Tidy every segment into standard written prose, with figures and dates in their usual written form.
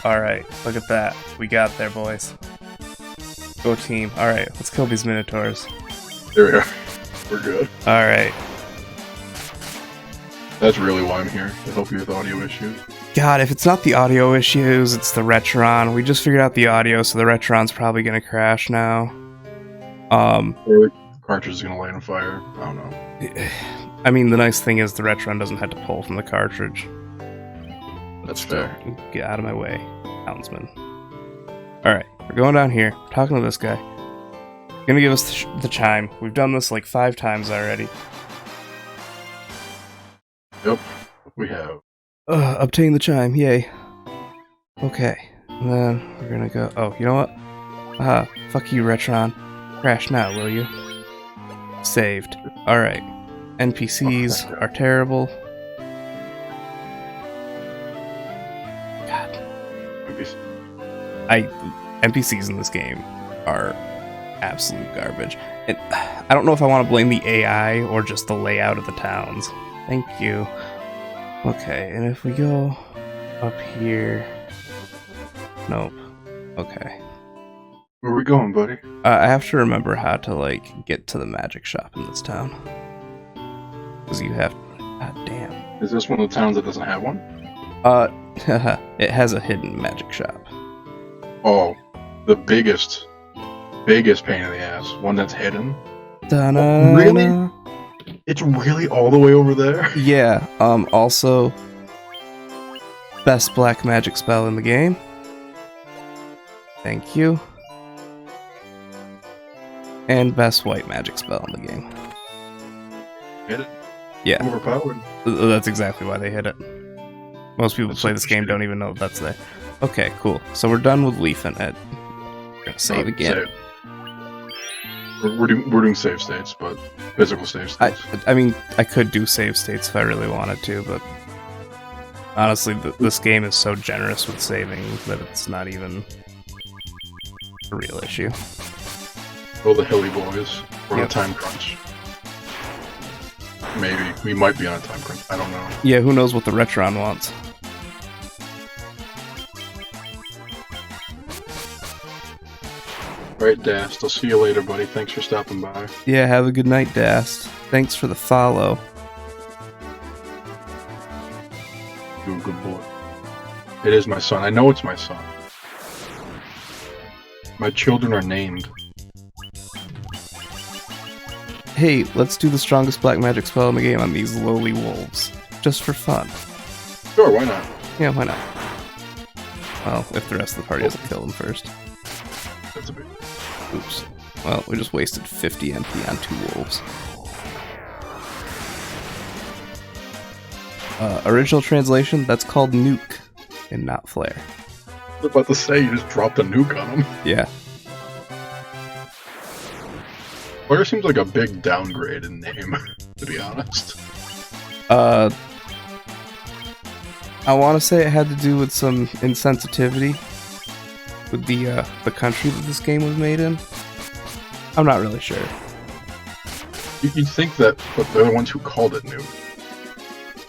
Alright, look at that. We got there, boys. Go team. Alright, let's kill these minotaurs. There we are. We're good. Alright. That's really why I'm here, to help you with audio issues. God, if it's not the audio issues, it's the Retron. We just figured out the audio, so the Retron's probably gonna crash now. Or the cartridge is gonna light on fire. I don't know. I mean, the nice thing is the Retron doesn't have to pull from the cartridge. That's fair. Get out of my way, houndsman. Alright, we're going down here. We're talking to this guy. Gonna give us the chime. We've done this like 5 times already. Yep, we have. Obtain the chime, yay. Okay, and then we're gonna go... Oh, you know what? Fuck you, Retron. Crash now, will you? Saved. Alright. NPCs are terrible. God. NPCs in this game are absolute garbage. And I don't know if I want to blame the AI or just the layout of the towns. Thank you. Okay, and if we go up here... Nope. Okay. Where are we going, buddy? I have to remember how to, like, get to the magic shop in this town. Because you have... God damn. Is this one of the towns that doesn't have one? It has a hidden magic shop. Oh, the biggest pain in the ass. One that's hidden. Da-na-na. Really? It's really all the way over there? Yeah, also... Best black magic spell in the game. Thank you. And best white magic spell in the game. Hit it? Yeah. Overpowered. That's exactly why they hit it. Most people who play this game don't even know that's there. Okay, cool. So we're done with leafing it. We're gonna save again. Save. We're doing save states, but physical save states. I mean, I could do save states if I really wanted to, but honestly, this game is so generous with saving that it's not even a real issue. Oh, the hilly boys. We're on a time crunch. Maybe. We might be on a time crunch. I don't know. Yeah, who knows what the Retron wants. Alright, Dast. I'll see you later, buddy. Thanks for stopping by. Yeah, have a good night, Dast. Thanks for the follow. You're a good boy. It is my son. I know it's my son. My children are named. Hey, let's do the strongest black magic spell in the game on these lowly wolves. Just for fun. Sure, why not? Yeah, why not? Well, if the rest of the party doesn't kill them first. That's a big... Oops. Well, we just wasted 50 MP on 2 wolves. Original translation, that's called nuke, and not flare. I was about to say, you just dropped a nuke on him. Yeah. Flare seems like a big downgrade in name, to be honest. I want to say it had to do with some insensitivity with the country that this game was made in. I'm not really sure. You'd think that, but they're the ones who called it nuke.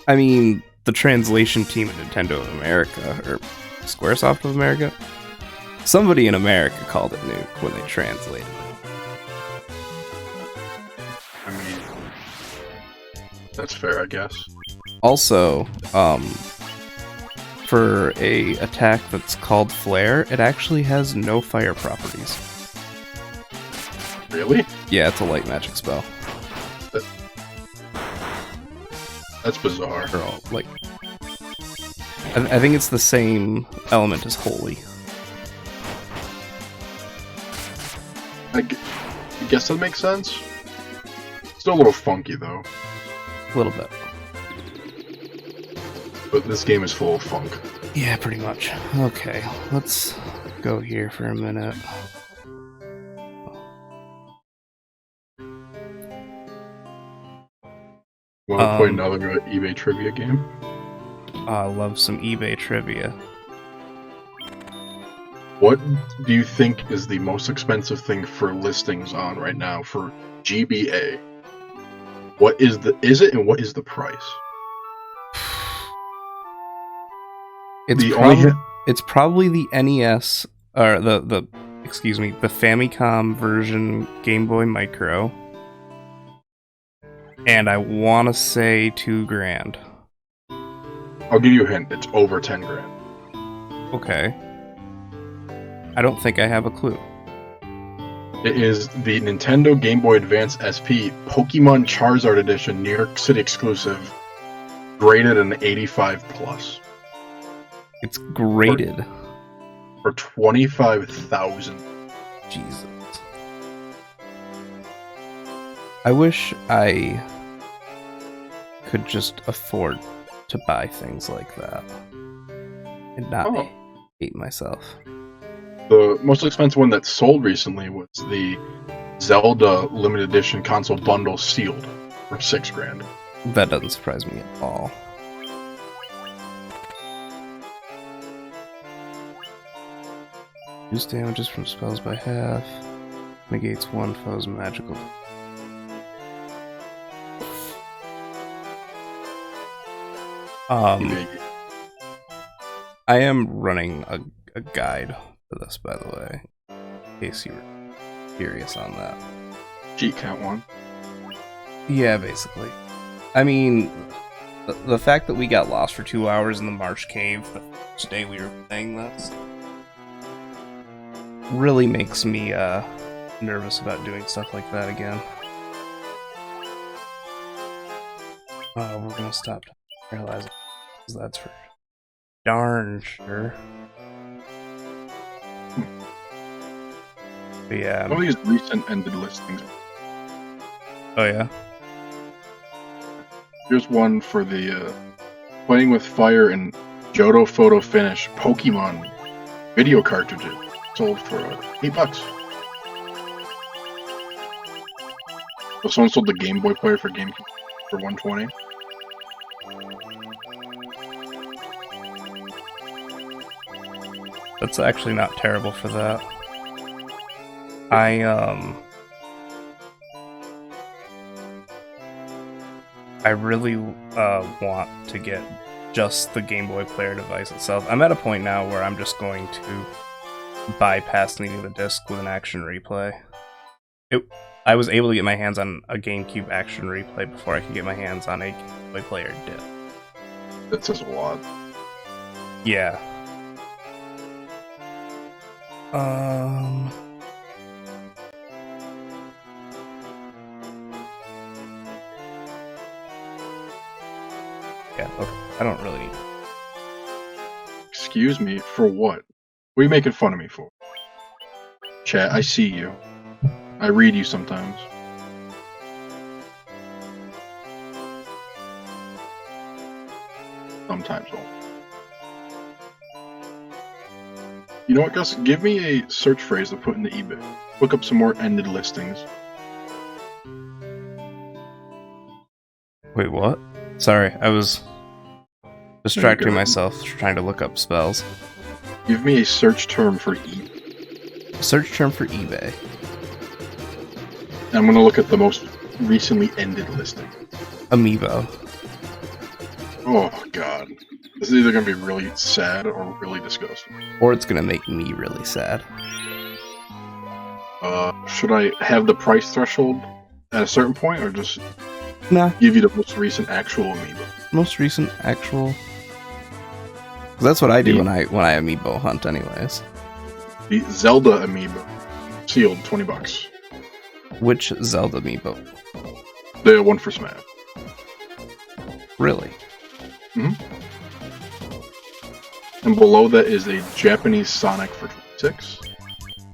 I mean, the translation team at Nintendo of America, or Squaresoft of America, somebody in America called it nuke when they translated it. I mean, that's fair, I guess. Also, for a attack that's called Flare, it actually has no fire properties. Really? Yeah, it's a light magic spell. That's bizarre. They're all, like... I think it's the same element as Holy. I guess that makes sense. Still a little funky, though. A little bit. But this game is full of funk. Yeah, pretty much. Okay, let's go here for a minute. Want to play another eBay trivia game? I love some eBay trivia. What do you think is the most expensive thing for listings on right now for GBA? What is it and what is the price? It's probably the NES or the Famicom version Game Boy Micro. And I want to say $2,000. I'll give you a hint. It's over 10 grand. Okay. I don't think I have a clue. It is the Nintendo Game Boy Advance SP Pokemon Charizard Edition, New York City exclusive, graded an 85 plus. It's graded for 25,000. Jesus. I wish I could just afford to buy things like that and not hate myself. The most expensive one that sold recently was the Zelda limited edition console bundle sealed for $6,000. That doesn't surprise me at all. Reduce damages from spells by half. Negates one foe's magical. I am running a guide for this, by the way, in case you were curious on that. G count one. Yeah, basically. I mean, the fact that we got lost for 2 hours in the Marsh Cave the first day we were playing this really makes me nervous about doing stuff like that again. We're gonna stop paralyzing. That's for darn sure. But yeah. All these recent ended listings. Oh yeah. Here's one for the Playing with Fire and Johto Photo Finish Pokemon video cartridges, sold for $8. So someone sold the Game Boy player for GameCube for $120. That's actually not terrible for that. I really want to get just the Game Boy player device itself. I'm at a point now where I'm just going to bypass needing the disc with an action replay. I was able to get my hands on a GameCube action replay before I could get my hands on a Game Boy player disc. That says a lot. Yeah. Yeah, look, I don't really need. Excuse me, for what? What are you making fun of me for? Chat, I see you. I read you sometimes. Sometimes only. You know what, Gus? Give me a search phrase to put into eBay. Look up some more ended listings. Wait, what? Sorry, I was distracting myself trying to look up spells. Give me a search term for eBay. Search term for eBay. I'm gonna look at the most recently ended listing. Amiibo. Oh god. This is either gonna be really sad or really disgusting. Or it's gonna make me really sad. Should I have the price threshold at a certain point, or just give you the most recent actual amiibo? Most recent actual. 'Cause that's what I do when I amiibo hunt, anyways. The Zelda amiibo, sealed, $20. Which Zelda amiibo? The one for Smash. Really? Mm-hmm. And below that is a Japanese Sonic for $26.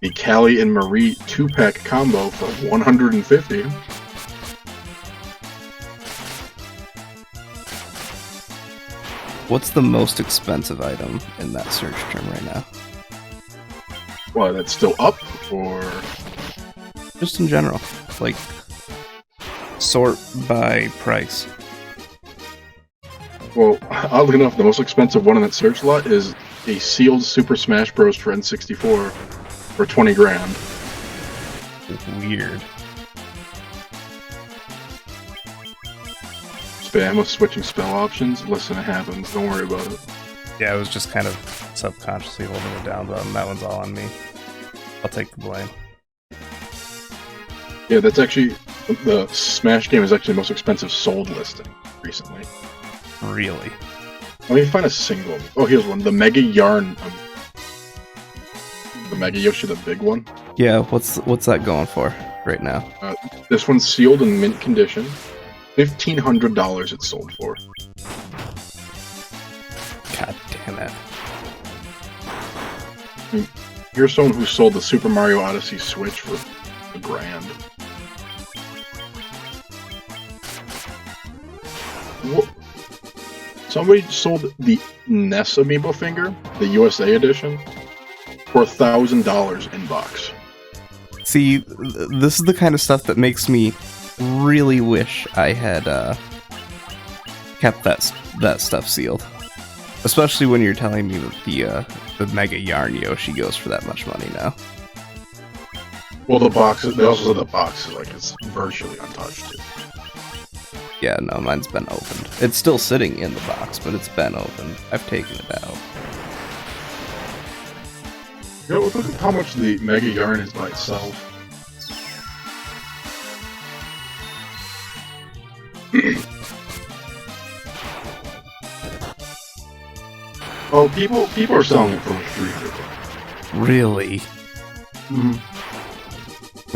The Callie and Marie 2-pack combo for $150. What's the most expensive item in that search term right now? Well, that's still up, or just in general, like sort by price. Well, oddly enough, the most expensive one in that search lot is a sealed Super Smash Bros. For N64 for $20,000. Weird. Spam with switching spell options. Listen, it happens. Don't worry about it. Yeah, I was just kind of subconsciously holding the down button. That one's all on me. I'll take the blame. Yeah, that's actually the Smash game is actually the most expensive sold listing recently. Really? Let me find a single. Oh, here's one. The Mega Yarn. The Mega Yoshi, the big one. Yeah, what's that going for right now? This one's sealed in mint condition. $1,500 it's sold for. God damn it. Here's someone who sold the Super Mario Odyssey Switch for $1,000. What? Somebody sold the NES Amiibo Finger, the USA edition, for $1,000 in box. See, this is the kind of stuff that makes me really wish I had kept that stuff sealed. Especially when you're telling me that the Mega Yarn Yoshi goes for that much money now. Well, the boxes, they also said the box is like it's virtually untouched. Yeah, no, mine's been opened. It's still sitting in the box, but it's been opened. I've taken it out. You know, look at how much the Mega Yarn is by itself. Oh, people are selling it for like $300. Really? Mm-hmm.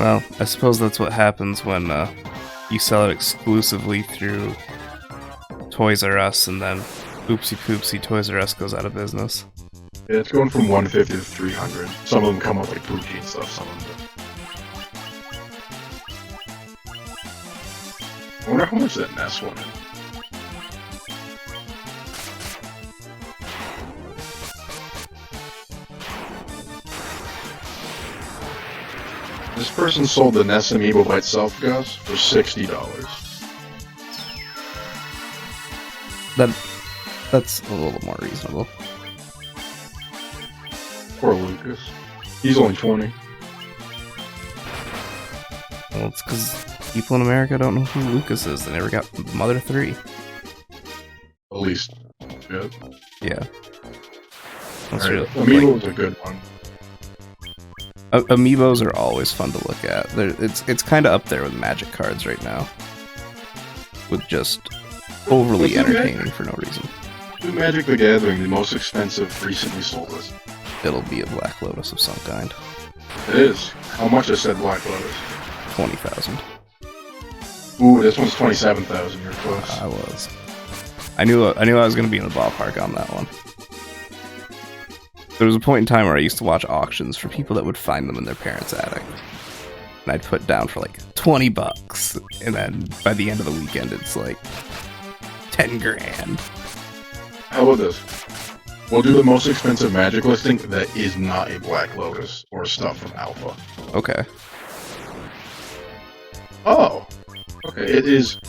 Well, I suppose that's what happens when you sell it exclusively through Toys R Us, and then oopsie poopsie, Toys R Us goes out of business. Yeah, it's going from $150 to $300. Some of them come with like Poochie and stuff. Some of them do. I wonder how much that NES one is. This person sold the NES Amiibo by itself, Gus, for $60. That's a little more reasonable. Poor Lucas. He's only 20. Well, it's because people in America don't know who Lucas is. They never got Mother 3. At least. Yeah. Yeah. That's Right. really, Amiibo was a good one. Amiibos are always fun to look at. It's kind of up there with Magic cards right now. With just overly entertaining for no reason. Do Magic the Gathering, the most expensive recently sold list. It'll be a Black Lotus of some kind. It is. How much is said Black Lotus? 20,000. Ooh, this one's 27,000. You're close. I was. I knew I was going to be in the ballpark on that one. There was a point in time where I used to watch auctions for people that would find them in their parents' attic. And I'd put down for like $20, and then by the end of the weekend it's like 10 grand. How about this? We'll do the most expensive Magic listing that is not a Black Lotus or stuff from Alpha. Okay. Oh! Okay, it is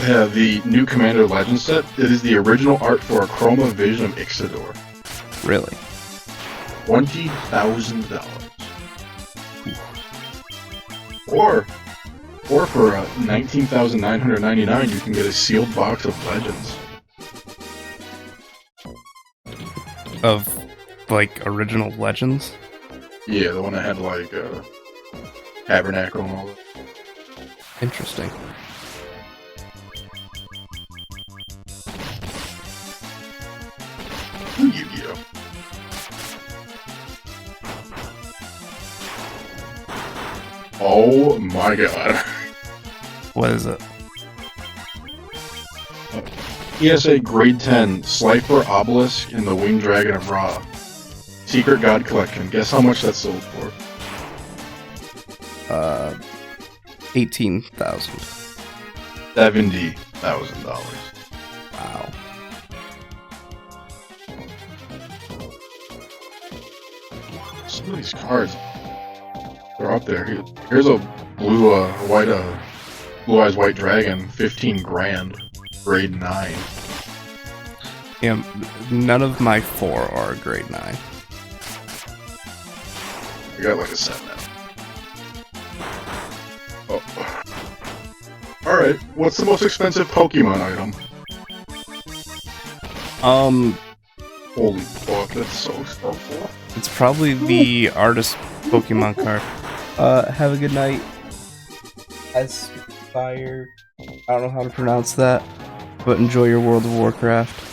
the new Commander Legend set. It is the original art for a Chroma Vision of Ixidor. Really? $20,000. Or for $19,999, you can get a sealed box of Legends. Of, like, original Legends? Yeah, the one that had like Tabernacle and all that. Interesting. Yu-Gi-Oh! Oh my god. What is it? ESA Grade 10 Slifer Obelisk and the Winged Dragon of Ra. Secret God Collection. Guess how much that's sold for? 18,000. $70,000. Wow. Some of these cards, they're up there. Here's a blue eyes white dragon, 15 grand, grade 9. Yeah, none of my 4 are grade 9. I got like a set now. Oh. Alright, what's the most expensive Pokemon item? Holy fuck, that's so expensive. It's probably the artist Pokemon card. Have a good night. Aspire. I don't know how to pronounce that, but enjoy your World of Warcraft.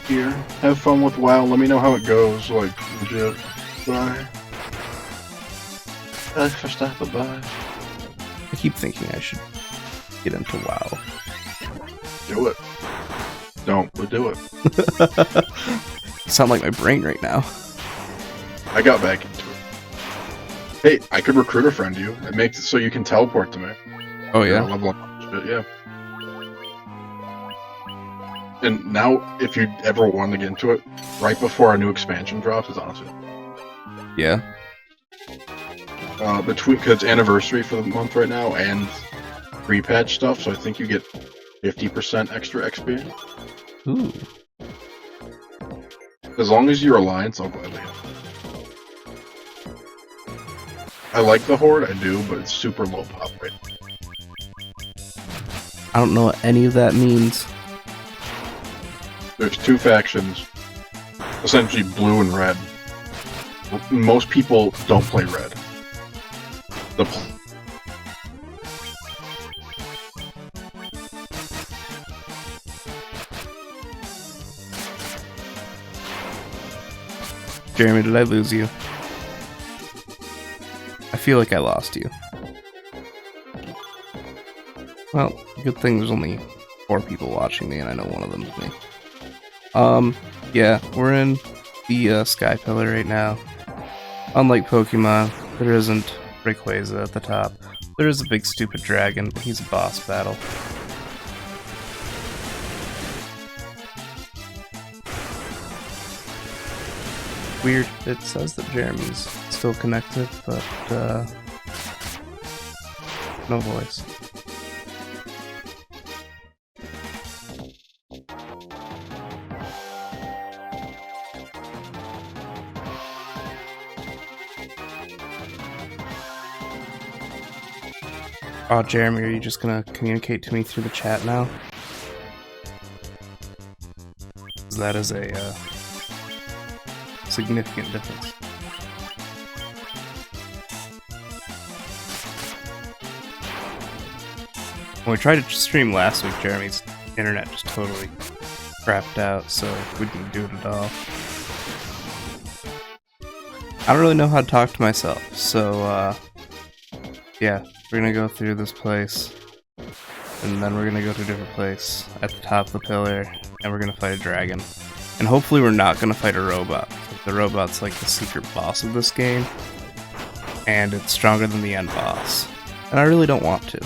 Here, have fun with WoW. Let me know how it goes. Like, legit. Bye. Thanks for stopping by. I keep thinking I should get into WoW. Do it. Don't, but do it. You sound like my brain right now. I got back into it. Hey, I could recruit a friend to you. It makes it so you can teleport to me. Oh yeah? Level up shit, yeah. And now, if you ever want to get into it, right before our new expansion drops is honestly. Yeah. Because it's anniversary for the month right now, and pre-patch stuff, so I think you get 50% extra XP. Ooh. As long as you're Alliance, I'll gladly help. I like the Horde, I do, but it's super low pop rate. I don't know what any of that means. There's two factions, essentially blue and red. Most people don't play red. Jeremy, did I lose you? I feel like I lost you. Well, good thing there's only 4 people watching me, and I know one of them is me. Yeah, we're in the Sky Pillar right now. Unlike Pokemon, there isn't Rayquaza at the top. There is a big stupid dragon, but he's a boss battle. Weird, it says that Jeremy's still connected, but no voice. Oh, Jeremy, are you just gonna communicate to me through the chat now? That is a significant difference. When we tried to stream last week, Jeremy's internet just totally crapped out, so we didn't do it at all. I don't really know how to talk to myself, so yeah, we're gonna go through this place, and then we're gonna go to a different place at the top of the pillar, and we're gonna fight a dragon. And hopefully we're not gonna fight a robot. The robot's like the secret boss of this game, and it's stronger than the end boss. And I really don't want to.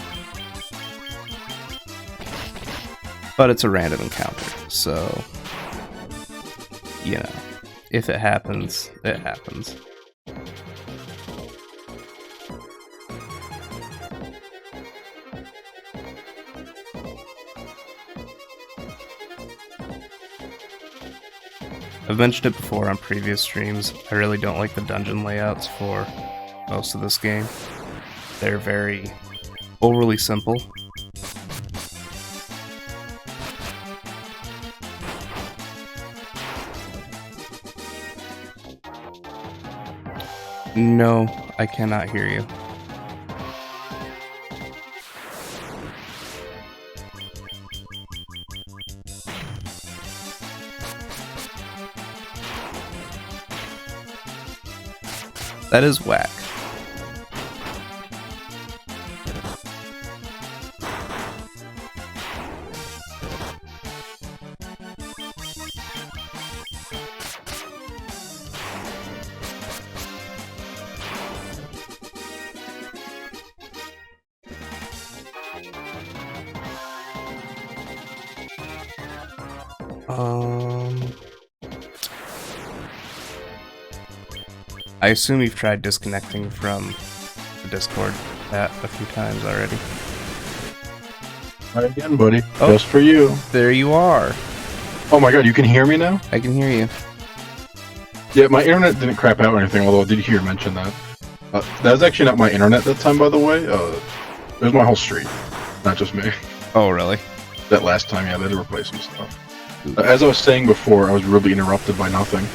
But it's a random encounter, so, you know, if it happens, it happens. I've mentioned it before on previous streams, I really don't like the dungeon layouts for most of this game. They're very overly simple. No, I cannot hear you. That is whack. I assume you've tried disconnecting from the Discord chat a few times already. Try again, buddy. Oh. Just for you. There you are. Oh my god, you can hear me now? I can hear you. Yeah, my internet didn't crap out or anything, although I did hear you mention that. That was actually not my internet that time, by the way. It was my whole street, not just me. Oh, really? That last time, yeah, they had to replace some stuff. As I was saying before, I was rudely interrupted by nothing.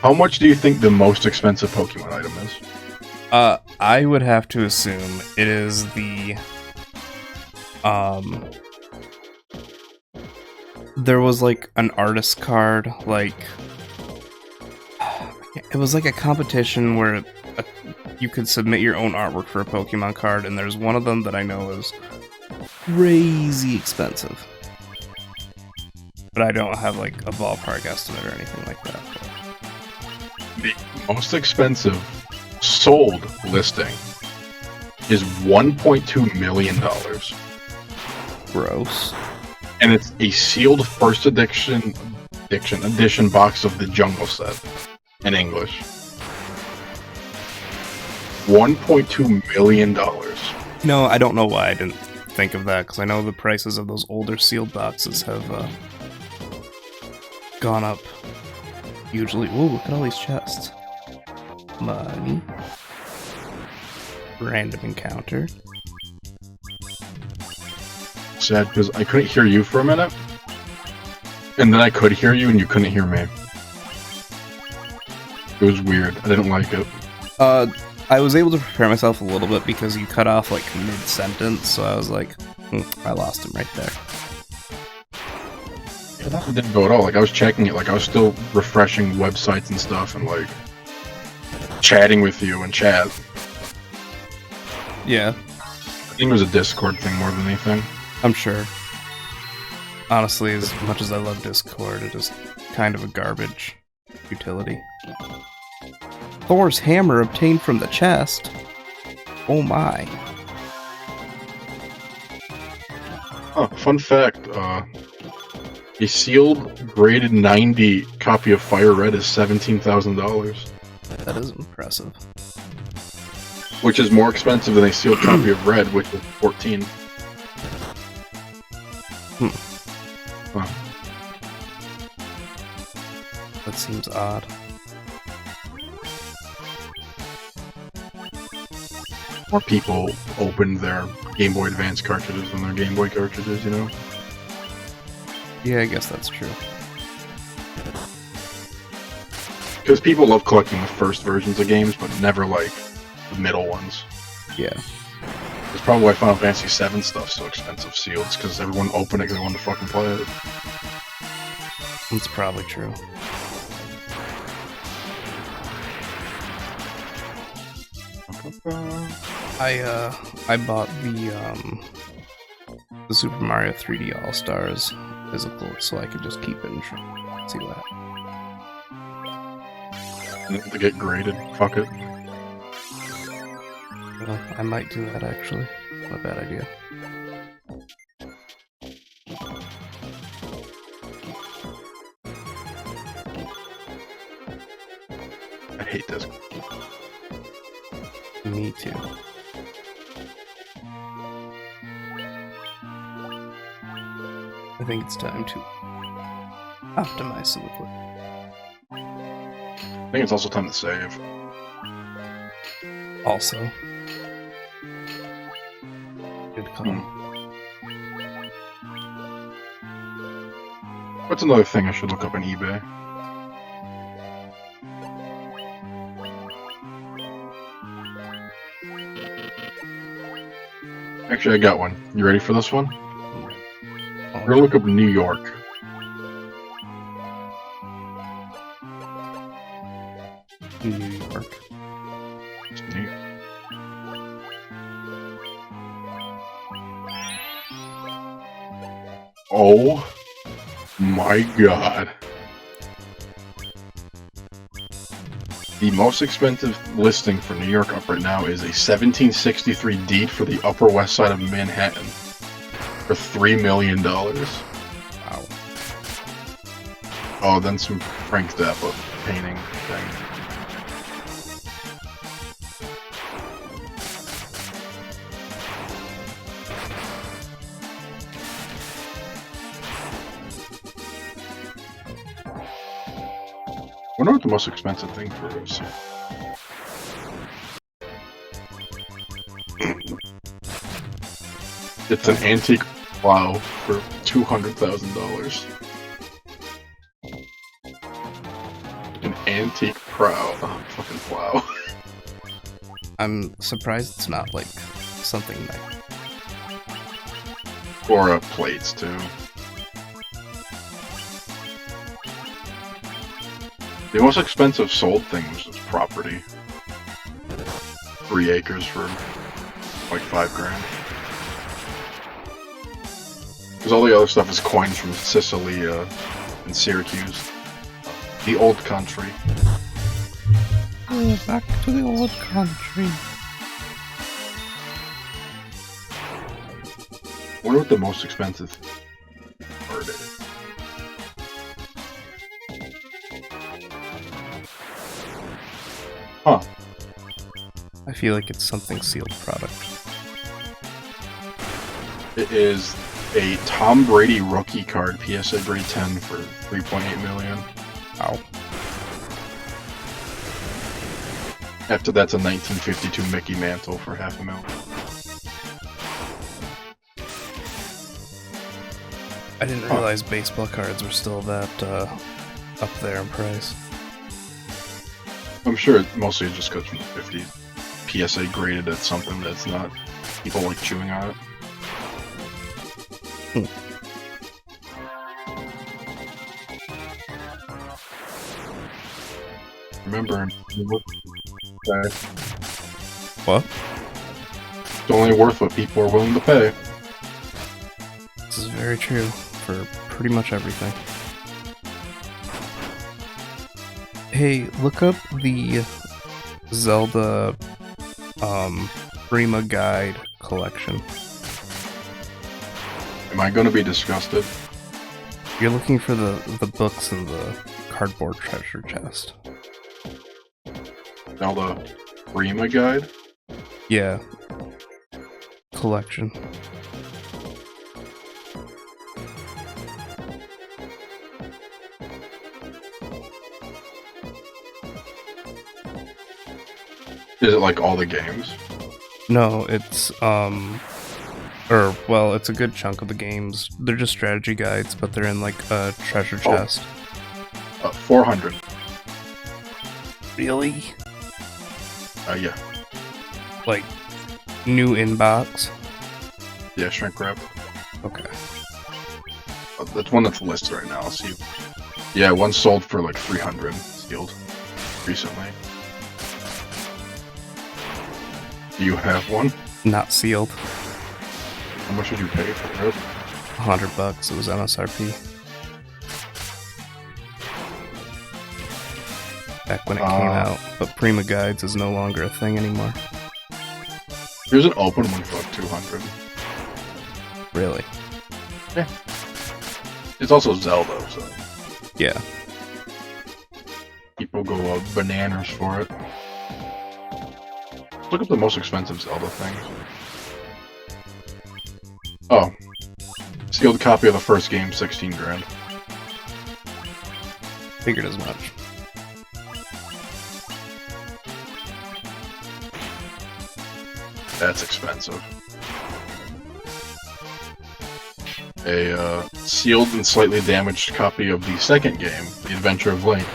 How much do you think the most expensive Pokemon item is? I would have to assume it is the there was like an artist card, like it was like a competition where you could submit your own artwork for a Pokemon card, and there's one of them that I know is crazy expensive. But I don't have like a ballpark estimate or anything like that. The most expensive sold listing is $1.2 million. Gross. And it's a sealed first edition box of the Jungle set in English. $1.2 million. No, I don't know why I didn't think of that, because I know the prices of those older sealed boxes have gone up hugely. Ooh, look at all these chests. Money. Random encounter. Sad, because I couldn't hear you for a minute. And then I could hear you and you couldn't hear me. It was weird. I didn't like it. I was able to prepare myself a little bit because you cut off like mid-sentence, so I was like, I lost him right there. Yeah, that didn't go at all. Like, I was checking it, like, I was still refreshing websites and stuff and, like, chatting with you in chat. Yeah. I think it was a Discord thing more than anything. I'm sure. Honestly, as much as I love Discord, it is kind of a garbage utility. Thor's hammer obtained from the chest. Oh my. Oh, fun fact, a sealed graded 90 copy of Fire Red is $17,000. That is impressive. Which is more expensive than a sealed copy of Red, which is $14. Huh. That seems odd. More people opened their Game Boy Advance cartridges than their Game Boy cartridges, you know? Yeah, I guess that's true. Because people love collecting the first versions of games, but never, like, the middle ones. Yeah. That's probably why Final Fantasy VII stuff's so expensive sealed, because everyone opened it because they wanted to fucking play it. That's probably true. I bought the Super Mario 3D All-Stars physical so I could just keep it and see what happens. To get graded, fuck it. Well, I might do that actually. Not a bad idea. I hate this. Me too. I think it's time to optimize some equipment. I think it's also time to save. Also, good call. What's another thing I should look up on eBay? Actually, I got one. You ready for this one? We're gonna look up New York. New York. It's New York. Oh my god. The most expensive listing for New York up right now is a 1763 deed for the Upper West Side of Manhattan for $3 million. Wow. Oh, then some Frank Zappa painting thing. I wonder what the most expensive thing for is. It's an antique plow for $200,000. An antique fucking plow. I'm surprised it's not like something like Or plates too. The most expensive sold thing was this property. 3 acres for like $5,000. Because all the other stuff is coins from Sicily and Syracuse. The old country. oh, back to the old country. I wonder what the most expensive part is. Huh. I feel like it's something sealed product. It is a Tom Brady rookie card, PSA grade 10 for $3.8 million. Ow. After that's a 1952 Mickey Mantle for $500,000. I didn't realize baseball cards were still that up there in price. I'm sure it mostly just goes from the 50s. PSA graded at something that's not people like chewing on it. Remember, What? it's only worth what people are willing to pay. This is very true for pretty much everything. Hey, look up the Zelda Prima Guide collection. Am I going to be disgusted? You're looking for the books in the cardboard treasure chest. Zelda Prima Guide? Yeah. Collection. Is it like all the games? No, it's it's a good chunk of the games. They're just strategy guides, but they're in like a treasure chest. 400. Really? Yeah. Like new inbox? Yeah, shrink wrap. Okay. That's one that's listed right now. I'll see. Yeah, one sold for like 300 sealed recently. Do you have one? Not sealed. How much did you pay for it? $100. It was MSRP. Back when it came out, but Prima Guides is no longer a thing anymore. Here's an open one for like 200. Really? Yeah. It's also Zelda, so Yeah. people go bananas for it. Look up the most expensive Zelda things. Oh. Sealed copy of the first game, $16,000. Figured as much. That's expensive. A sealed and slightly damaged copy of the second game, The Adventure of Link,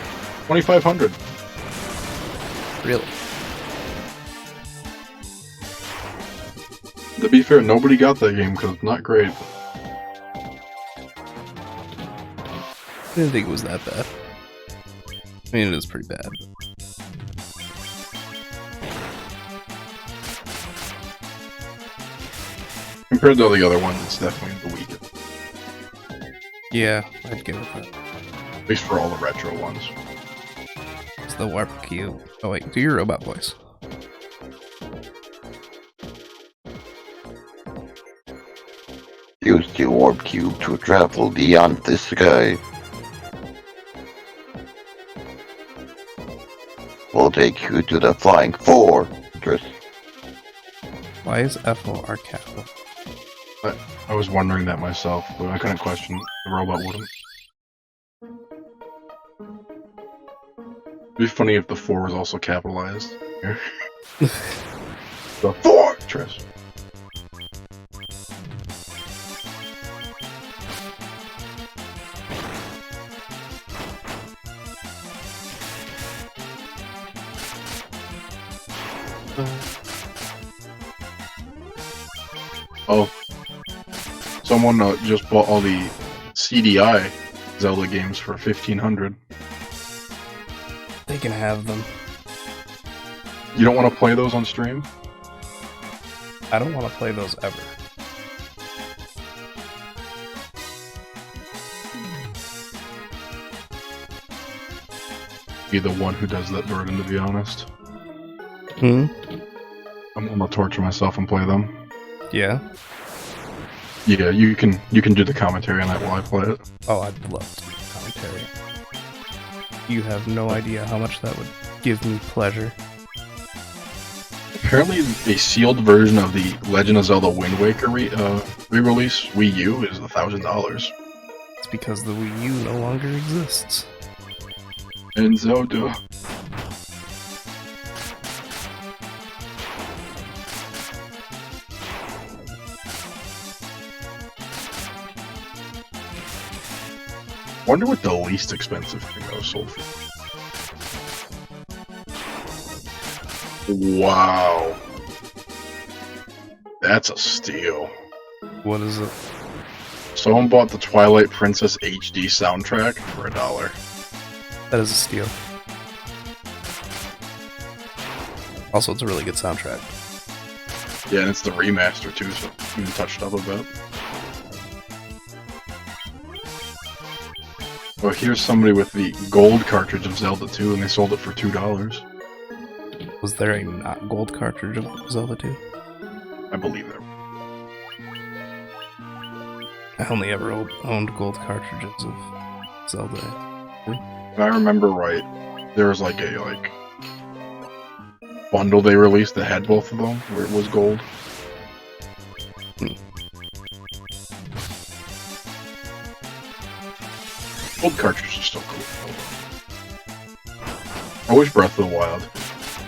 $2,500. Really? To be fair, nobody got that game because it's not great. I didn't think it was that bad. I mean, it is pretty bad. Compared to all the other ones, it's definitely the weakest. Yeah, I'd give it that. At least for all the retro ones. It's the Warp Cube. Oh wait, do your robot voice. Use the warp cube to travel beyond the sky. We'll take you to the Flying Fortress. Why is FOR capital? I was wondering that myself, but I couldn't question the robot wouldn't. It'd be funny if the 4 was also capitalized. The Fortress! Oh, someone just bought all the CDI Zelda games for 1,500. They can have them. You don't want to play those on stream? I don't want to play those ever. Be the one who does that burden, to be honest. Hmm? I'm gonna torture myself and play them. Yeah? Yeah, you can do the commentary on that while I play it. Oh, I'd love to do commentary. You have no idea how much that would give me pleasure. Apparently, a sealed version of the Legend of Zelda Wind Waker re-release Wii U is $1,000. It's because the Wii U no longer exists. And Zelda. Wonder what the least expensive thing that was sold for. Wow. That's a steal. What is it? Someone bought the Twilight Princess HD soundtrack for $1. That is a steal. Also, it's a really good soundtrack. Yeah, and it's the remaster too, so even touched up a bit. Oh, here's somebody with the gold cartridge of Zelda 2, and they sold it for $2. Was there a not gold cartridge of Zelda 2? I believe there. I only ever owned gold cartridges of Zelda. If I remember right, there was like a bundle they released that had both of them, where it was gold. Gold cartridge is still cool. I wish Breath of the Wild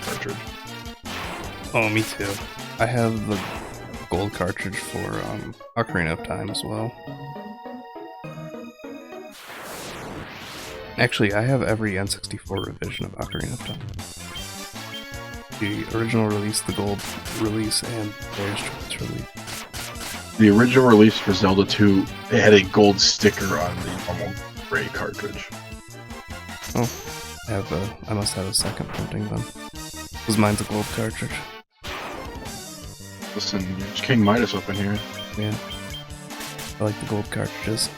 cartridge. Oh, me too. I have the gold cartridge for Ocarina of Time as well. Actually, I have every N64 revision of Ocarina of Time. The original release, the gold release, and Voyage Choice release. The original release for Zelda 2, it had a gold sticker on the normal gray cartridge. Oh, I must have a second printing then. Because mine's a gold cartridge. Listen, there's King Midas up in here. Yeah. I like the gold cartridges.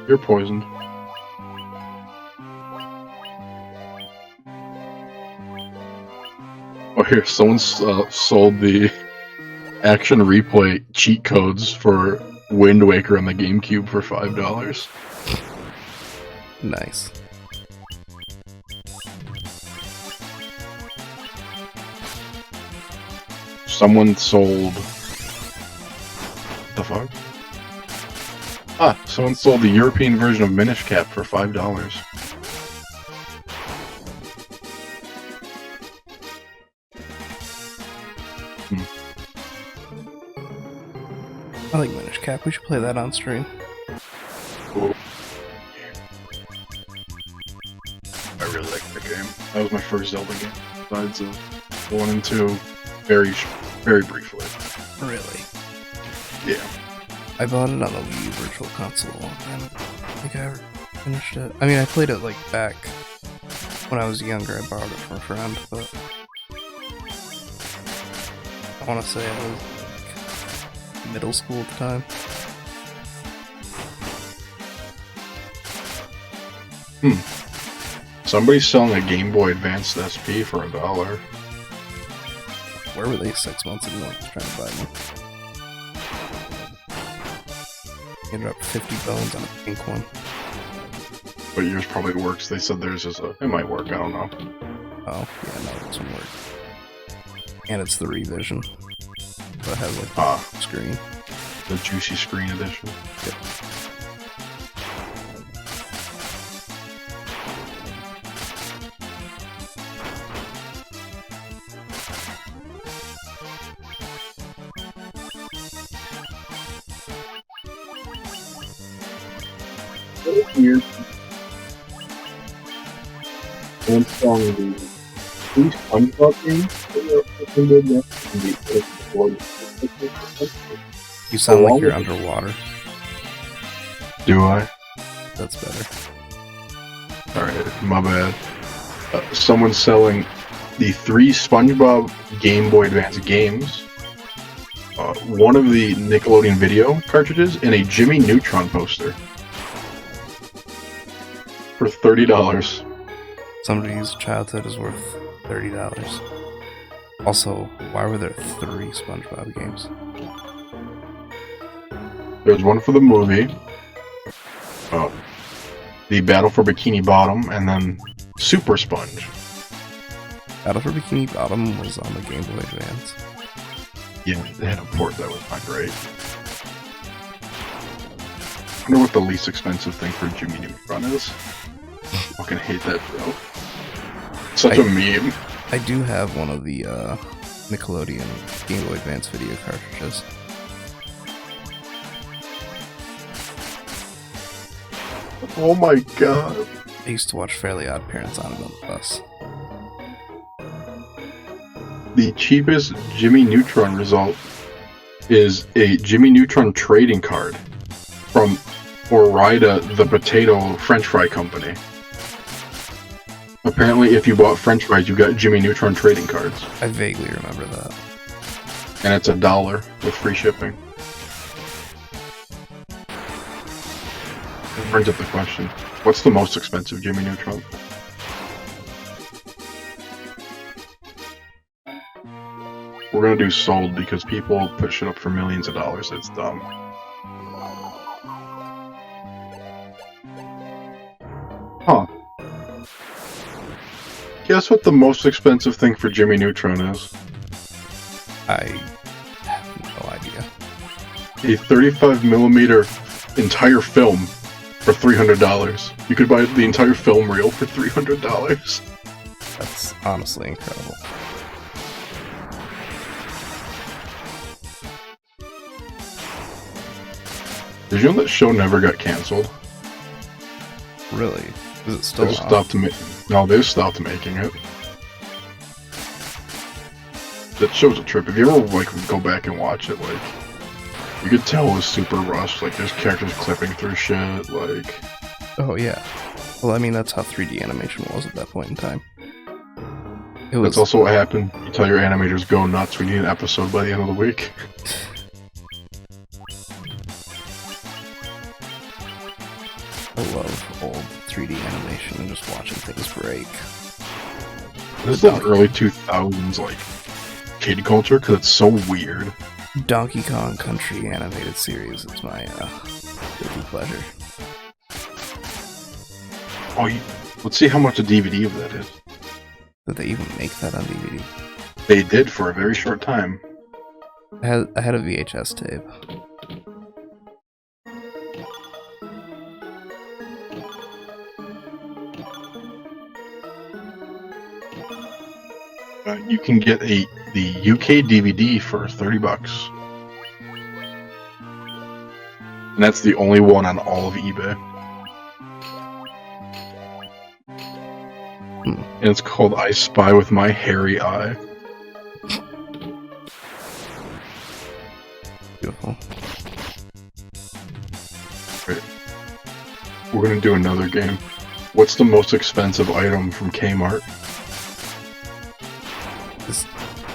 You're poisoned. Oh, here, someone sold the action replay cheat codes for Wind Waker on the GameCube for $5. Nice. Someone sold... the fuck? Ah, someone sold the European version of Minish Cap for $5. I like Minish Cap. We should play that on stream. Cool. I really like the game. That was my first Zelda game. Besides 1 and 2, very briefly. Really? Yeah. I bought it on the Wii U Virtual Console a long time ago. I don't think I ever finished it. I mean, I played it like back when I was younger. I borrowed it from a friend, but I want to say I was like middle school at the time. Somebody's selling a Game Boy Advance SP for $1. Where were they 6 months ago? I was trying to buy them. Ended up 50 bones on a pink one. But yours probably works. They said theirs is it might work, I don't know. Oh, yeah, no, this one worked. And it's the revision. So it has like the screen. The juicy screen edition. Yep. Weird. One song the three SpongeBob games. You sound like you're underwater. Do I? That's better. Alright, my bad. Someone's selling the 3 SpongeBob Game Boy Advance games, one of the Nickelodeon video cartridges, and a Jimmy Neutron poster for $30. Somebody's childhood is worth $30. Also, why were there 3 SpongeBob games? There's one for the movie, the Battle for Bikini Bottom, and then Super Sponge. Battle for Bikini Bottom was on the Game Boy Advance. Yeah, they had a port that was not great. I wonder what the least expensive thing for Jimmy Neutron is. I fucking hate that show. Such a meme. I do have one of the Nickelodeon Game Boy Advance video cartridges. Oh my god. I used to watch Fairly Odd Parents on it on the bus. The cheapest Jimmy Neutron result is a Jimmy Neutron trading card from Orida the Potato French Fry Company. Apparently, if you bought French fries, you got Jimmy Neutron trading cards. I vaguely remember that. And it's $1 with free shipping. That brings up the question, what's the most expensive Jimmy Neutron? We're gonna do sold because people put shit up for millions of dollars. It's dumb. Huh. Guess what the most expensive thing for Jimmy Neutron is? I have no idea. A 35mm entire film for $300. You could buy the entire film reel for $300. That's honestly incredible. Did you know that show never got canceled? Really? Is it still They on? stopped No, they stopped making it. That show's a trip. If you ever go back and watch it, you could tell it was super rushed. There's characters clipping through shit. Oh yeah. Well, I mean that's how 3D animation was at that point in time. It was. That's also what happened. You tell your animators go nuts. We need an episode by the end of the week. I love old 3D animation and just watching things break. This is the early 2000s kid culture because it's so weird. Donkey Kong Country animated series. It's my guilty pleasure. Oh, let's see how much a DVD of that is. Did they even make that on DVD? They did for a very short time. I had a VHS tape. You can get the UK DVD for $30. And that's the only one on all of eBay. And it's called I Spy with My Hairy Eye. Beautiful. Right. We're gonna do another game. What's the most expensive item from Kmart? Is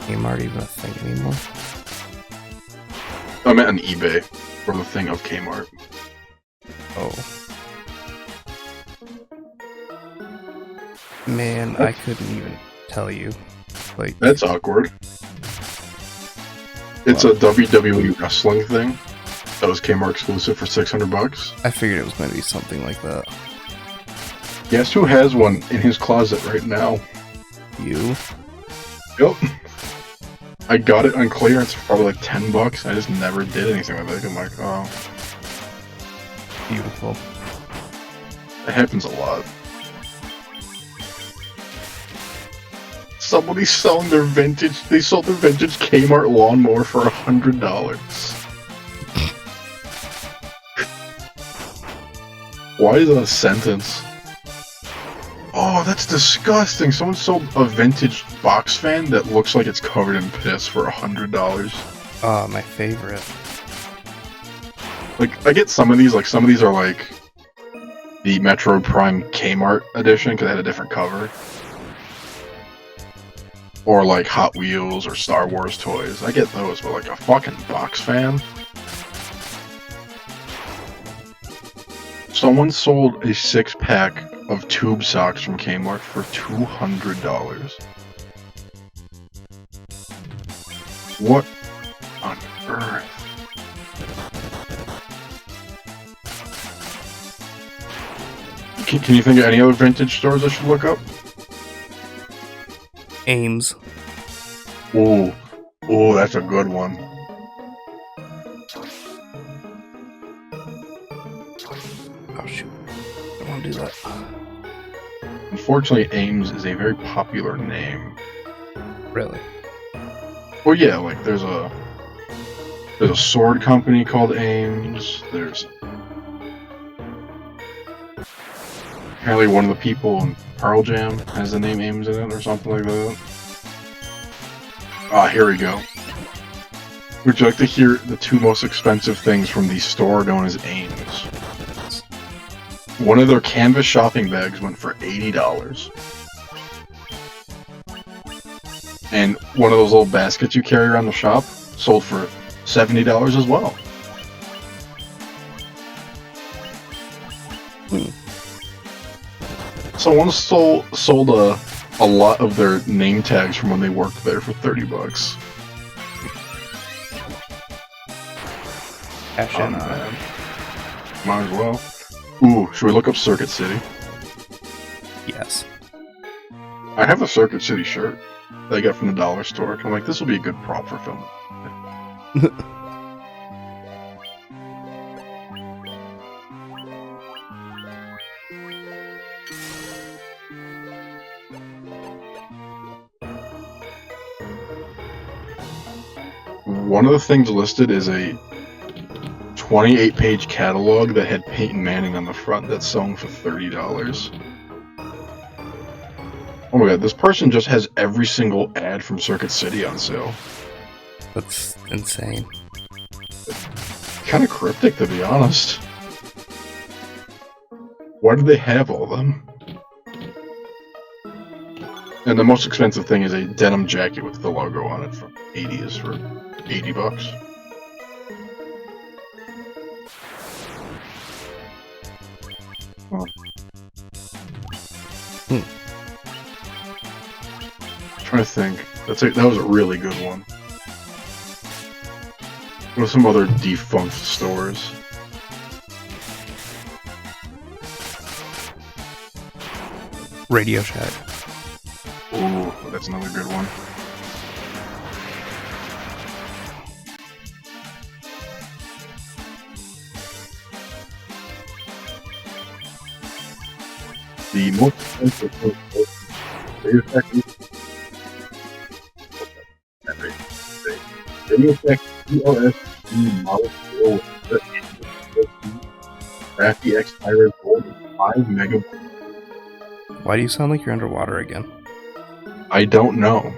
Kmart even a thing anymore? I meant on eBay, for the thing of Kmart. Oh. Man, I couldn't even tell you. That's awkward. It's a WWE wrestling thing that was Kmart exclusive for $600. I figured it was going to be something like that. Guess who has one in his closet right now? You? Yep. I got it on clearance for probably $10. I just never did anything with it. I'm like, oh. Beautiful. It happens a lot. Somebody's selling their vintage. They sold their vintage Kmart lawnmower for $100. Why is that a sentence? Oh, that's disgusting. Someone sold a vintage box fan that looks like it's covered in piss for $100. Oh, my favorite. Like, I get some of these. Like, some of these are like the Metro Prime Kmart edition because it had a different cover. Or like Hot Wheels or Star Wars toys. I get those, but like a fucking box fan? Someone sold a 6-pack of tube socks from Kmart for $200. What on earth? Can you think of any other vintage stores I should look up? Ames. Ooh, that's a good one. Oh shoot. I don't want to do that. Unfortunately, Ames is a very popular name. Really? Well, yeah, like there's a sword company called Ames. There's apparently one of the people in Pearl Jam has the name Ames in it or something like that. Ah, here we go. Would you like to hear the 2 most expensive things from the store known as Ames? One of their canvas shopping bags went for $80. And one of those little baskets you carry around the shop sold for $70 as well. Someone sold a lot of their name tags from when they worked there for $30. Cash in on it. Man. Might as well. Ooh, should we look up Circuit City? Yes. I have a Circuit City shirt that I got from the dollar store. I'm like, this will be a good prop for filming. One of the things listed is a 28-page catalog that had Peyton Manning on the front that's selling for $30. Oh my god, this person just has every single ad from Circuit City on sale. That's insane. Kind of cryptic, to be honest. Why do they have all of them? And the most expensive thing is a denim jacket with the logo on it from 80s for $80. Oh. Trying to think. That was a really good one. What are some other defunct stores? Radio Shack. Ooh, that's another good one. The most expensive thing Radio Shack Radio Shack EOS model 4 with Crafty X Pirate Gold 5 megabytes. Why do you sound like you're underwater again? I don't know.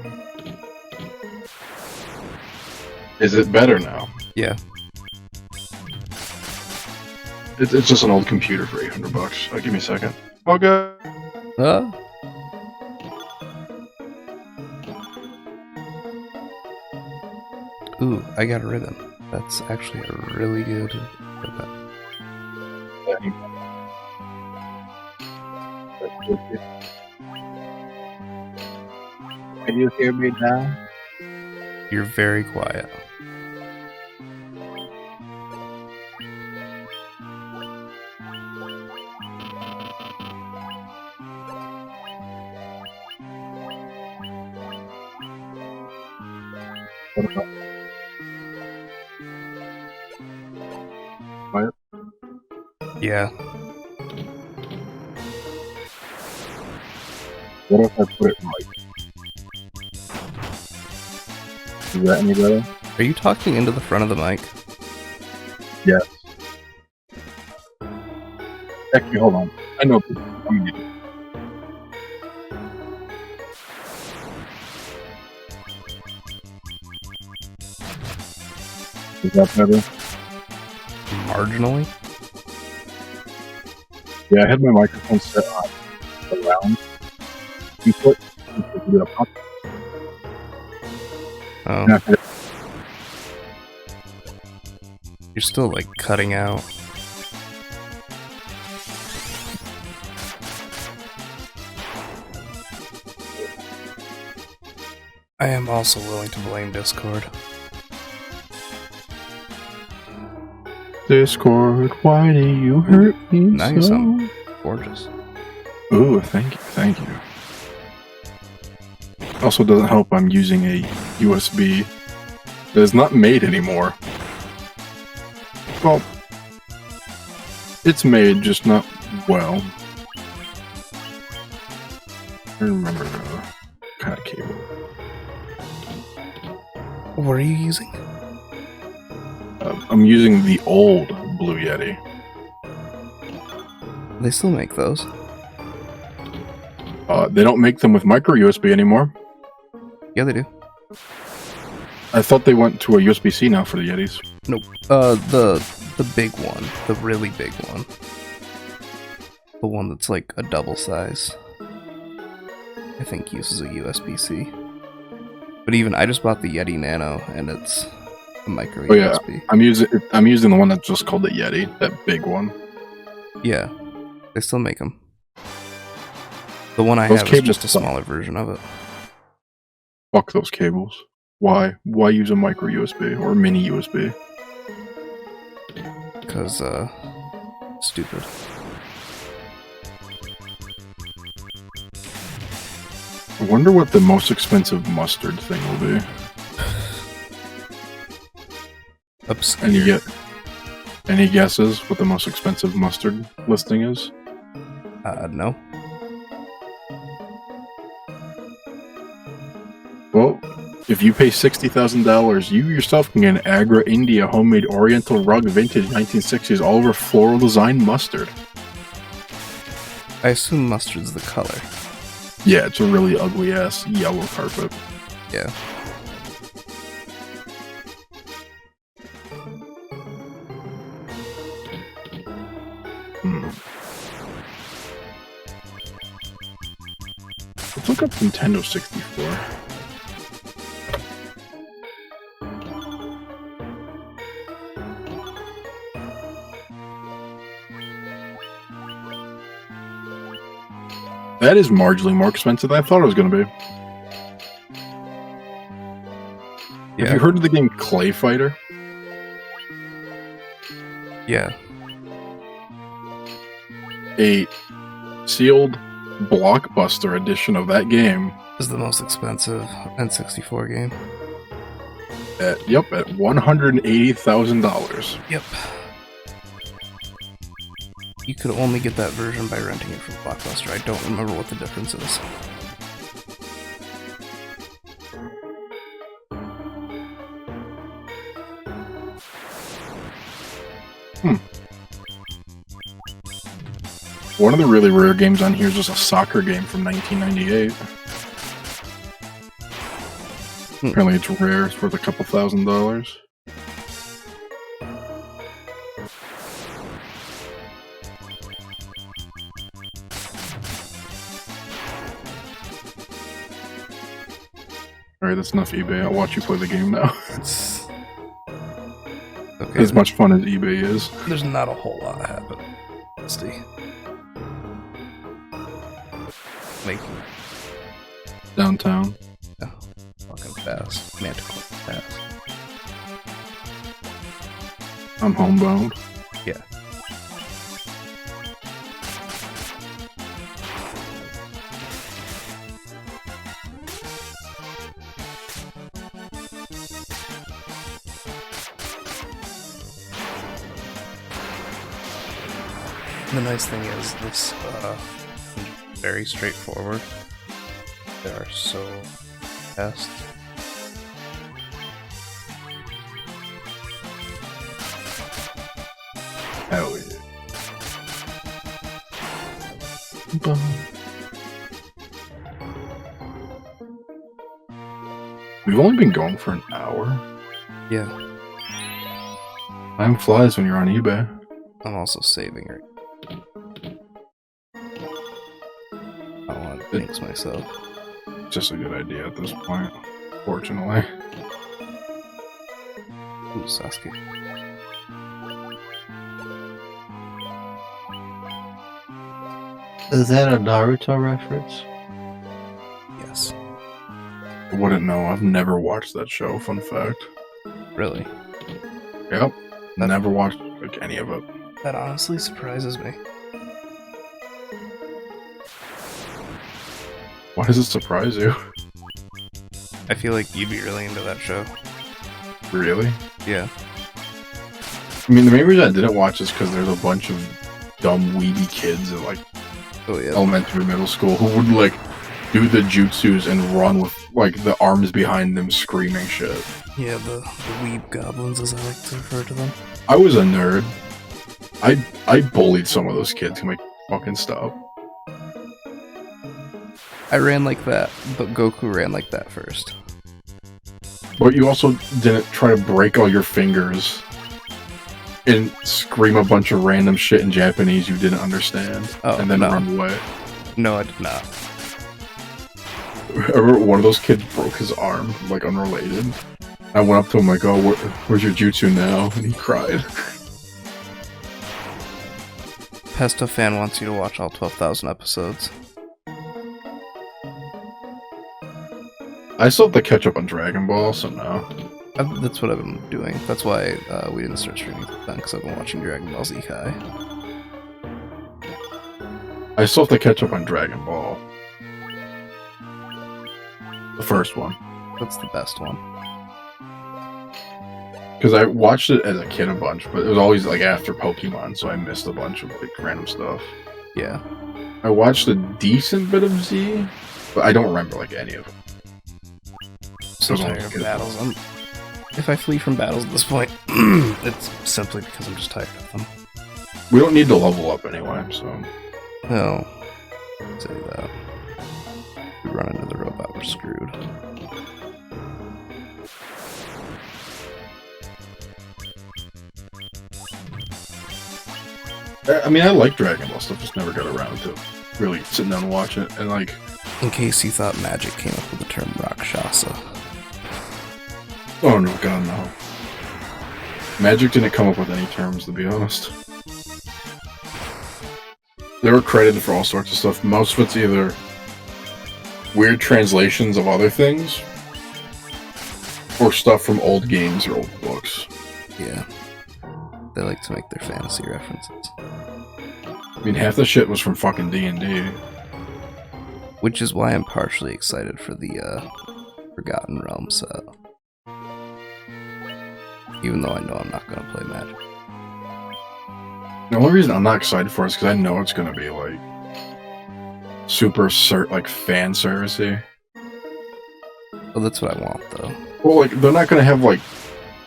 Is it better now? Yeah. It's just an old computer for $800. Give me a second. Okay. Ooh, I got a ribbon. That's actually a really good ribbon. Can you hear me now? You're very quiet. Quiet? Yeah. What if I put it right? Is that any better? Are you talking into the front of the mic? Yes. Actually, hold on. I know. I'm gonna Is that better? Marginally. Yeah, I had my microphone set on around input. Oh, And I forgot- you're still like cutting out. I am also willing to blame Discord. Discord, why do you hurt me Now you so? sound gorgeous. Ooh, thank you. Also doesn't help I'm using a USB that is not made anymore. Well, it's made, just not well. I remember the kind of cable. What are you using? I'm using the old Blue Yeti. They still make those. They don't make them with micro USB anymore. Yeah, they do. I thought they went to a USB-C now for the Yetis. Nope. The big one, the really big one, the one that's like a double size, I think uses a USB-C. But even I just bought the Yeti Nano, and it's a micro USB. I'm using the one that's just called the Yeti, that big one. Yeah, they still make them. The one I Those have is cables just a suck. smaller version of it. Fuck those cables. Why? Why use a micro USB or mini USB? Because, stupid. I wonder what the most expensive mustard thing will be. Obscure. Any guesses what the most expensive mustard listing is? No. Well, if you pay $60,000, you yourself can get an Agra India homemade Oriental rug vintage 1960s all over floral design mustard. I assume mustard's the color. Yeah, it's a really ugly ass yellow carpet. Yeah. Let's look up Nintendo 64. That is marginally more expensive than I thought it was going to be. Yeah. Have you heard of the game Clay Fighter? Yeah. A sealed blockbuster edition of that game This is the most expensive N64 game. at $180,000. Yep. You could only get that version by renting it from Blockbuster. I don't remember what the difference is. One of the really rare games on here is just a soccer game from 1998. Apparently it's rare, it's worth a couple $1,000. Alright, that's enough eBay. I'll watch you play the game now. Okay. As much fun as eBay is. There's not a whole lot happening. Let's see. Making Downtown. fucking fast. Manticore fast. I'm homebound. Yeah. The nice thing is this very straightforward. They are so fast. Hell yeah. bum. We've only been going for an hour. Yeah, Time flies when you're on eBay. I'm also saving her. I don't want to jinx myself. Just a good idea at this point, fortunately. Ooh, Sasuke. Is that a Naruto reference? Yes. I wouldn't know. I've never watched that show, fun fact. Really? Yep. Never watched like any of it. That honestly surprises me. Why does it surprise you? I feel like you'd be really into that show. Really? Yeah. I mean, the main reason I didn't watch is because there's a bunch of dumb, weedy kids in like Oh yeah. elementary, middle school who would like do the jutsus and run with like the arms behind them screaming shit. Yeah, the weeb goblins, as I like to refer to them. I was a nerd. I bullied some of those kids. I'm like, fucking stop. I ran like that, but Goku ran like that first. But you also didn't try to break all your fingers and scream a bunch of random shit in Japanese you didn't understand, and then run away. No, I did not. I remember one of those kids broke his arm, like unrelated. I went up to him like, "Oh, where's your jutsu now?" And he cried. Pesto fan wants you to watch all 12,000 episodes. I still have to catch up on Dragon Ball, so no. That's what I've been doing. That's why we didn't start streaming then, because I've been watching Dragon Ball Z Kai. I still have to catch up on Dragon Ball. The first one. That's the best one. Because I watched it as a kid a bunch, but it was always like after Pokemon, so I missed a bunch of like random stuff. Yeah. I watched a decent bit of Z, but I don't remember like any of it. So Those tired ones of get battles. If I flee from battles at this point, it's simply because I'm just tired of them. We don't need to level up anyway, so. No. Say that. If we run into the robot, we're screwed. I mean, I like Dragon Ball stuff, just never got around to really sitting down and watching it. And like, In case you thought Magic came up with the term Rakshasa. oh no, god no. Magic didn't come up with any terms, to be honest. They were credited for all sorts of stuff. Most of it's either weird translations of other things, or stuff from old games or old books. Yeah. They like to make their fantasy references. I mean, half the shit was from fucking D&D. Which is why I'm partially excited for the Forgotten Realm set. Even though I know I'm not going to play Magic. The only reason I'm not excited for it is because I know it's going to be like super like fan servicey. Well, that's what I want, though. Well, like they're not going to have like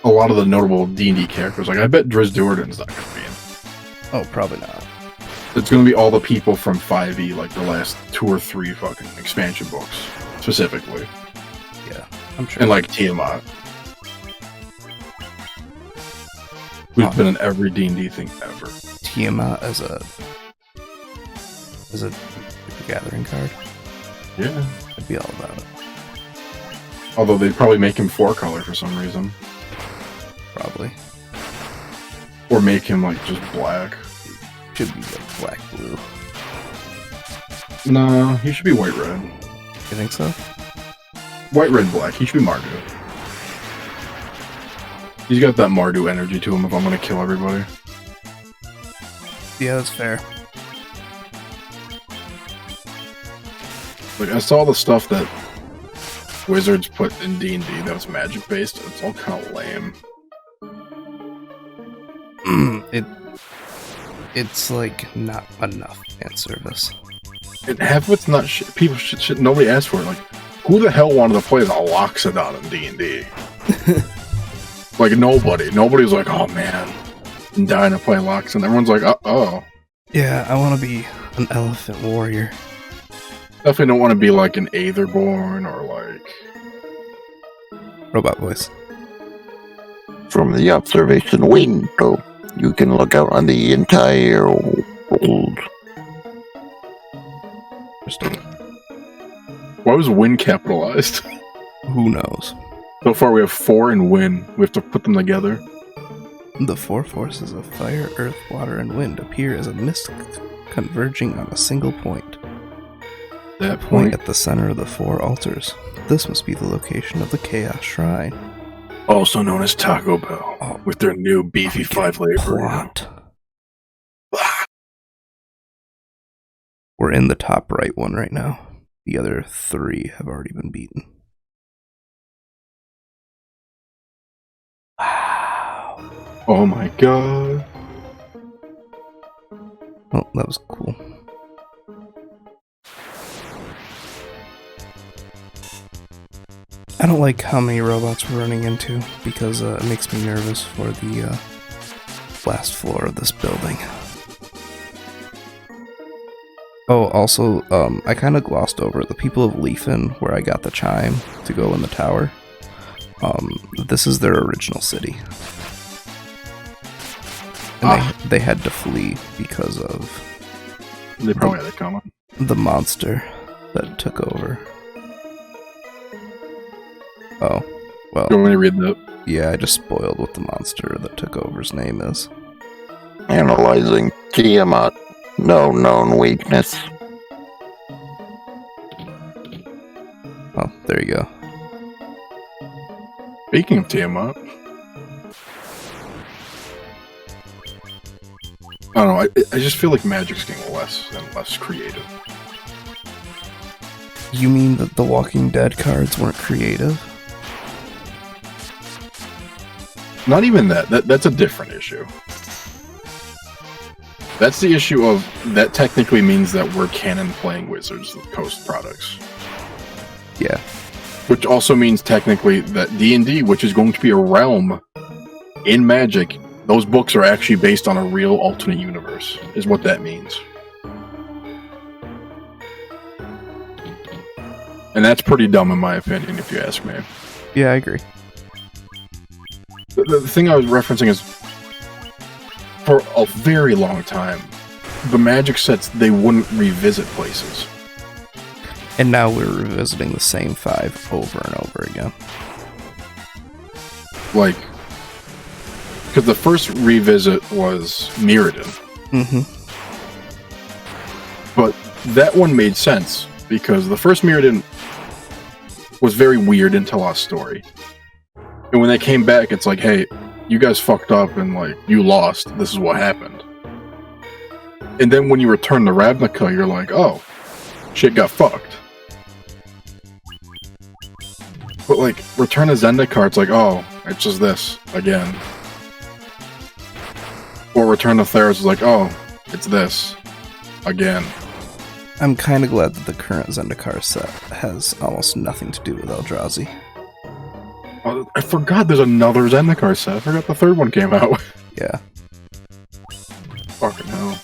a lot of the notable D&D characters. Like I bet Driz Duerden's not going to be in. Oh, probably not. It's going to be all the people from 5e, like the last 2 or 3 fucking expansion books, specifically. Yeah, I'm sure. And like Tiamat. Who's been in every D&D thing ever. Tiamat as a gathering card. Yeah. I'd be all about it. Although they'd probably make him 4-color for some reason. Probably. Or make him like just black. Should be like black blue. No, he should be white-red. You think so? White, red, black. He should be Mardu. He's got that Mardu energy to him if I'm gonna kill everybody. Yeah, that's fair. Like, I saw the stuff that Wizards put in D&D that was magic-based. It's all kind of lame. It's like not enough fan service. And half of it's not shit. People shit nobody asked for it. Like, who the hell wanted to play the Loxodon in D&D? Like, nobody. Nobody was like, oh man, I'm dying to play Loxodon. Everyone's like, oh. Yeah, I want to be An elephant warrior. Definitely don't want to be like an Aetherborn or like... Robot voice. From the observation window, you can look out on the entire world. Interesting. Why was win capitalized? Who knows? So far we have 4 and win. We have to put them together. The 4 forces of fire, earth, water, and wind appear as a mist converging on a single point. That Point point. at the center of the 4 altars. This must be the location of the Chaos Shrine. Also known as Taco Bell. Oh, With their new beefy 5-layer burrito. plot. We're in the top right one right now. The other 3 have already been beaten. Wow. Oh my god. Well, that was cool. I don't like how many robots we're running into because it makes me nervous for the last floor of this building. Oh, also, I kind of glossed over the people of Leafin, where I got the chime to go in the tower. This is their original city. And they had to flee because of They probably had it coming. the monster that took over. Oh, well, You want me to read that? yeah, I just spoiled what the monster that took over's name is. Analyzing Tiamat. No known weakness. Oh, there you go. Speaking of Tiamat. I don't know, I just feel like Magic's getting less and less creative. You mean that the Walking Dead cards weren't creative? Not even that. That's a different issue. That's the issue of that technically means that we're canon playing Wizards of the Coast products. Yeah. Which also means technically that D&D, which is going to be a realm in Magic, those books are actually based on a real alternate universe, is what that means. And that's pretty dumb in my opinion, if you ask me. Yeah, I agree. The thing I was referencing is, for a very long time, the Magic sets, they wouldn't revisit places. And now we're revisiting the same 5 over and over again. Like, because the first revisit was Mirrodin, Mm-hmm. but that one made sense, because the first Mirrodin was very weird until Lost Story. And when they came back, it's like, hey, you guys fucked up and, like, you lost. This is what happened. And then when you return to Ravnica, you're like, oh, shit got fucked. But, like, Return to Zendikar, it's like, oh, it's just this, again. Or Return to Theros is like, oh, it's this, again. I'm kind of glad that the current Zendikar set has almost nothing to do with Eldrazi. Oh, I forgot there's another Zendikar set. I forgot the third one came out. Yeah. Fucking hell.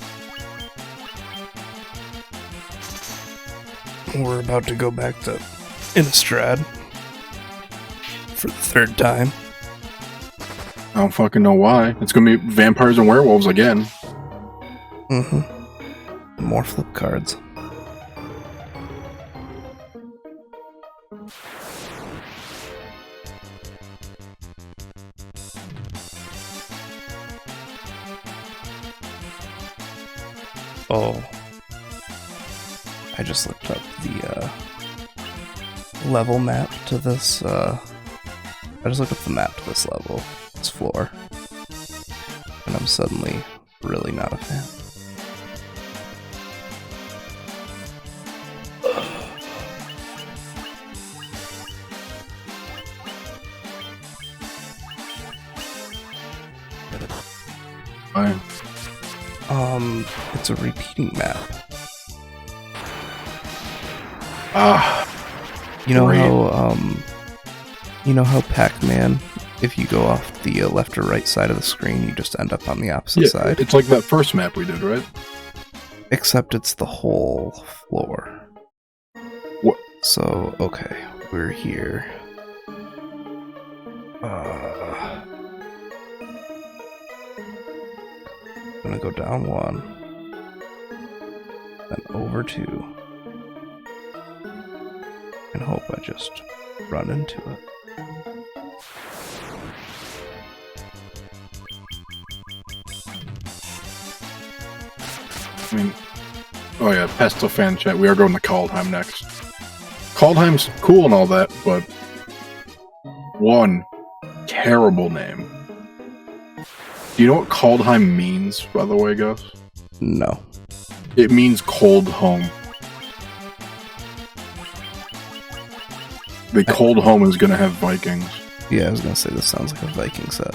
We're about to go back to Innistrad for the 3rd time. I don't fucking know why. It's gonna be vampires and werewolves again. Mm-hmm. More flip cards. Oh. I just looked up the level map to this, I just looked up the map to this level, this floor, and I'm suddenly really not a fan. Fine. It's a repeating map. Ah, You know Great. how Pac-Man, if you go off the left or right side of the screen, you just end up on the opposite yeah, side? it's like that first map we did, right? Except it's the whole floor. What? So, okay, we're here. I'm gonna go down 1, then over 2, and hope I just run into it. I mean, oh yeah, Pesto fan chat. We are going to Kaldheim next. Kaldheim's cool and all that, but one terrible name. Do you know what Kaldheim means, by the way, Gus? No. It means cold home. The cold home is gonna have Vikings. Yeah, I was gonna say this sounds like a Viking set.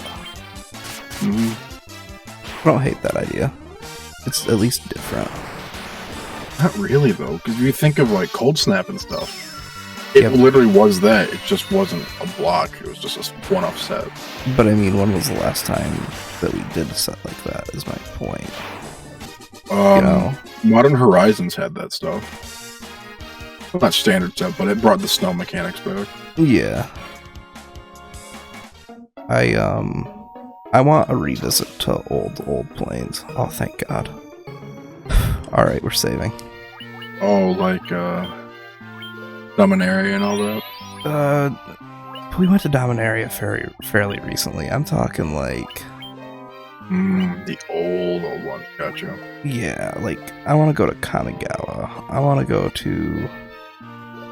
Mm-hmm. I don't hate that idea. It's at least different. Not really, though, because if you think of like Cold Snap and stuff, it literally was that. It just wasn't a block. It was just a one-off set. But I mean, when was the last time that we did a set like that, is my point. You know? Modern Horizons had that stuff. Well, not standard set, but it brought the snow mechanics back. Yeah. I want a revisit to old planes. Oh, thank God. Alright, we're saving. Oh, like, Dominaria and all that? We went to Dominaria fairly recently. I'm talking like... The old one. Gotcha. Yeah, like, I want to go to Kamigawa. I want to go to...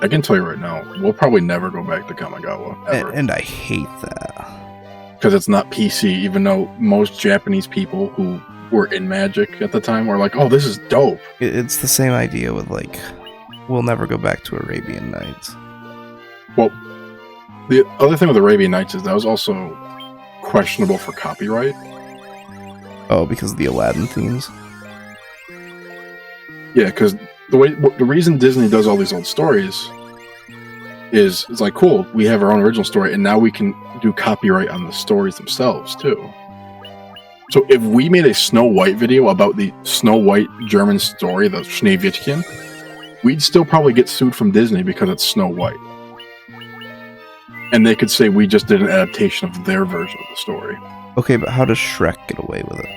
I can tell you right now, we'll probably never go back to Kamigawa, ever. And I hate that. Because it's not PC, even though most Japanese people who were in Magic at the time were like, oh, this is dope. It's the same idea with, like, we'll never go back to Arabian Nights. Well, the other thing with Arabian Nights is that was also questionable for copyright. Oh, because of the Aladdin themes? Yeah, because the reason Disney does all these old stories is it's like, cool, we have our own original story, and now we can do copyright on the stories themselves, too. So if we made a Snow White video about the Snow White German story, the Schneewittchen, we'd still probably get sued from Disney because it's Snow White. And they could say we just did an adaptation of their version of the story. Okay, but how does Shrek get away with it?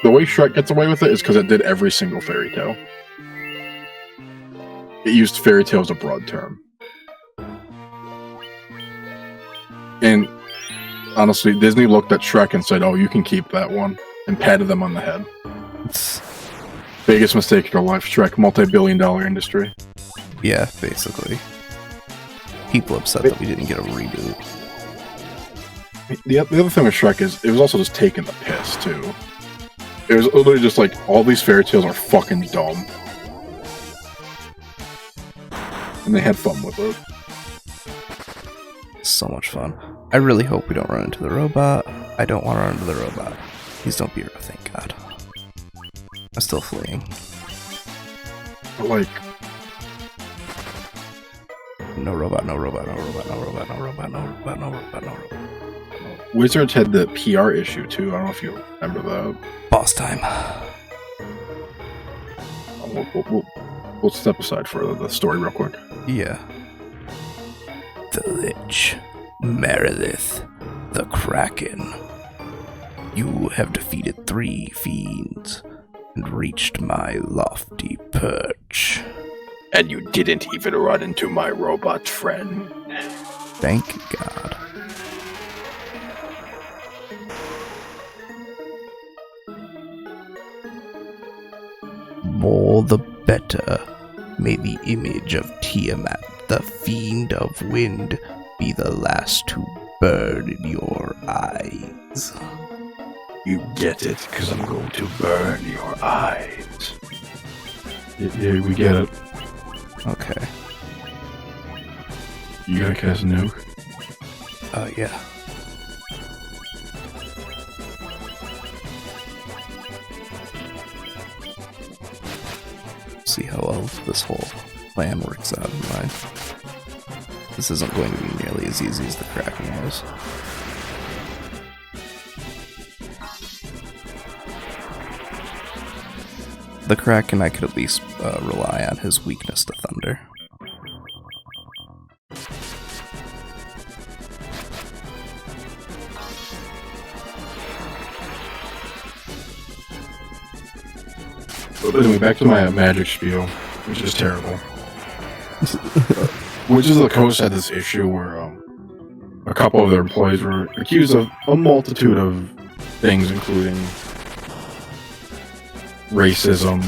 The way Shrek gets away with it is because it did every single fairy tale. It used fairy tale as a broad term. And honestly, Disney looked at Shrek and said, oh, you can keep that one, and patted them on the head. Biggest mistake of your life, Shrek, multi-billion-dollar industry. Yeah, basically. People upset that we didn't get a reboot. The other thing with Shrek is, it was also just taking the piss, too. It was literally just like, all these fairy tales are fucking dumb. And they had fun with it. So much fun. I really hope we don't run into the robot. I don't want to run into the robot. Please don't be, thank God. I'm still fleeing. But like... No robot, no robot, no robot, no robot, no robot, no robot, no robot, no robot. Wizards had the PR issue, too. I don't know if you remember that. Boss time. We'll step aside for the story real quick. Yeah. The Lich, Meredith, the Kraken. You have defeated 3 fiends and reached my lofty perch. And you didn't even run into my robot friend. Thank God. More the better. May the image of Tiamat, the fiend of wind, be the last to burn in your eyes. You get it, because I'm going to burn your eyes. Yeah, we get it. Okay. You gotta cast a nuke? Yeah. See how well this whole plan works out in mine. This isn't going to be nearly as easy as the Kraken was. the Kraken, I could at least rely on his weakness to thunder. But anyway, back to my magic spiel, which is terrible. Wizards of the Coast had this issue where a couple of their employees were accused of a multitude of things, including racism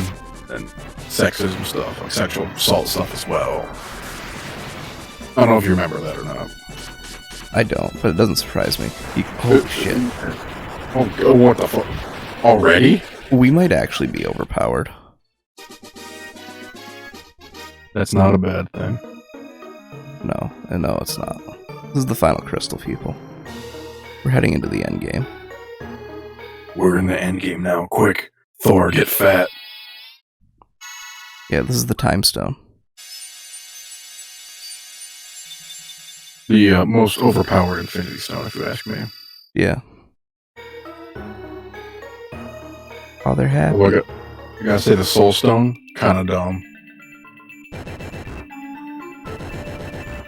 and sexism stuff, like sexual assault stuff as well. I don't know if you remember that or not. I don't, but it doesn't surprise me. Holy shit. Oh, what the fuck? Already? We might actually be overpowered. That's not a bad thing. No, it's not. This is the final crystal, people. We're heading into the end game. We're in the end game now. Quick, Thor, get fat. Yeah, this is the time stone. The most overpowered Infinity Stone, if you ask me. Yeah. Oh, they're happy. Look at, you gotta say the Soul Stone, kind of dumb.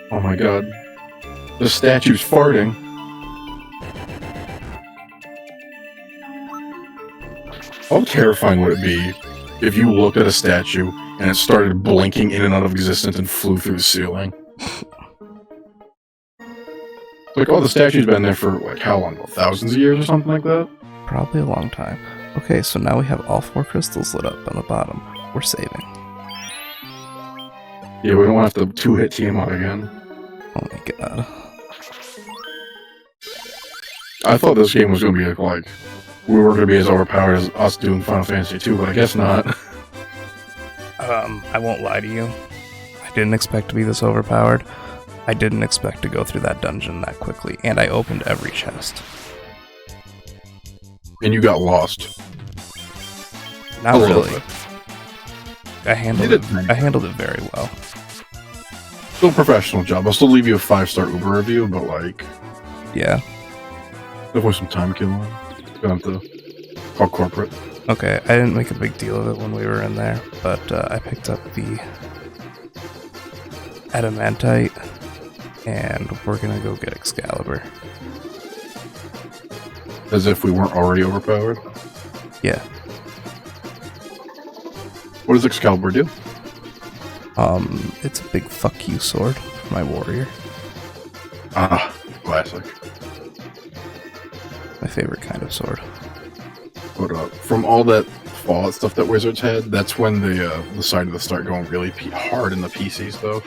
Oh my god, the statue's farting. How terrifying would it be if you looked at a statue and it started blinking in and out of existence and flew through the ceiling? Like, oh, the statue's been there for, like, how long? Thousands of years or something like that? Probably a long time. Okay, so now we have all 4 crystals lit up on the bottom. We're saving. Yeah, we don't want to have to 2-hit Tiamat again. Oh my god. I thought this game was going to be like, we were going to be as overpowered as us doing Final Fantasy 2, but I guess not. I won't lie to you. I didn't expect to be this overpowered. I didn't expect to go through that dungeon that quickly, and I opened every chest. And you got lost. Not A little really. bit. I handled it very well. Still a professional job. I'll still leave you a 5-star Uber review, but like, Yeah. definitely some time killing. Gonna have to call corporate. Okay, I didn't make a big deal of it when we were in there, but I picked up the adamantite, and we're gonna go get Excalibur. As if we weren't already overpowered. Yeah. What does Excalibur do? It's a big fuck you sword for my warrior. Ah, classic. My favorite kind of sword. But from all that Fallout stuff that Wizards had, that's when they decided to start going really hard in the PC stuff.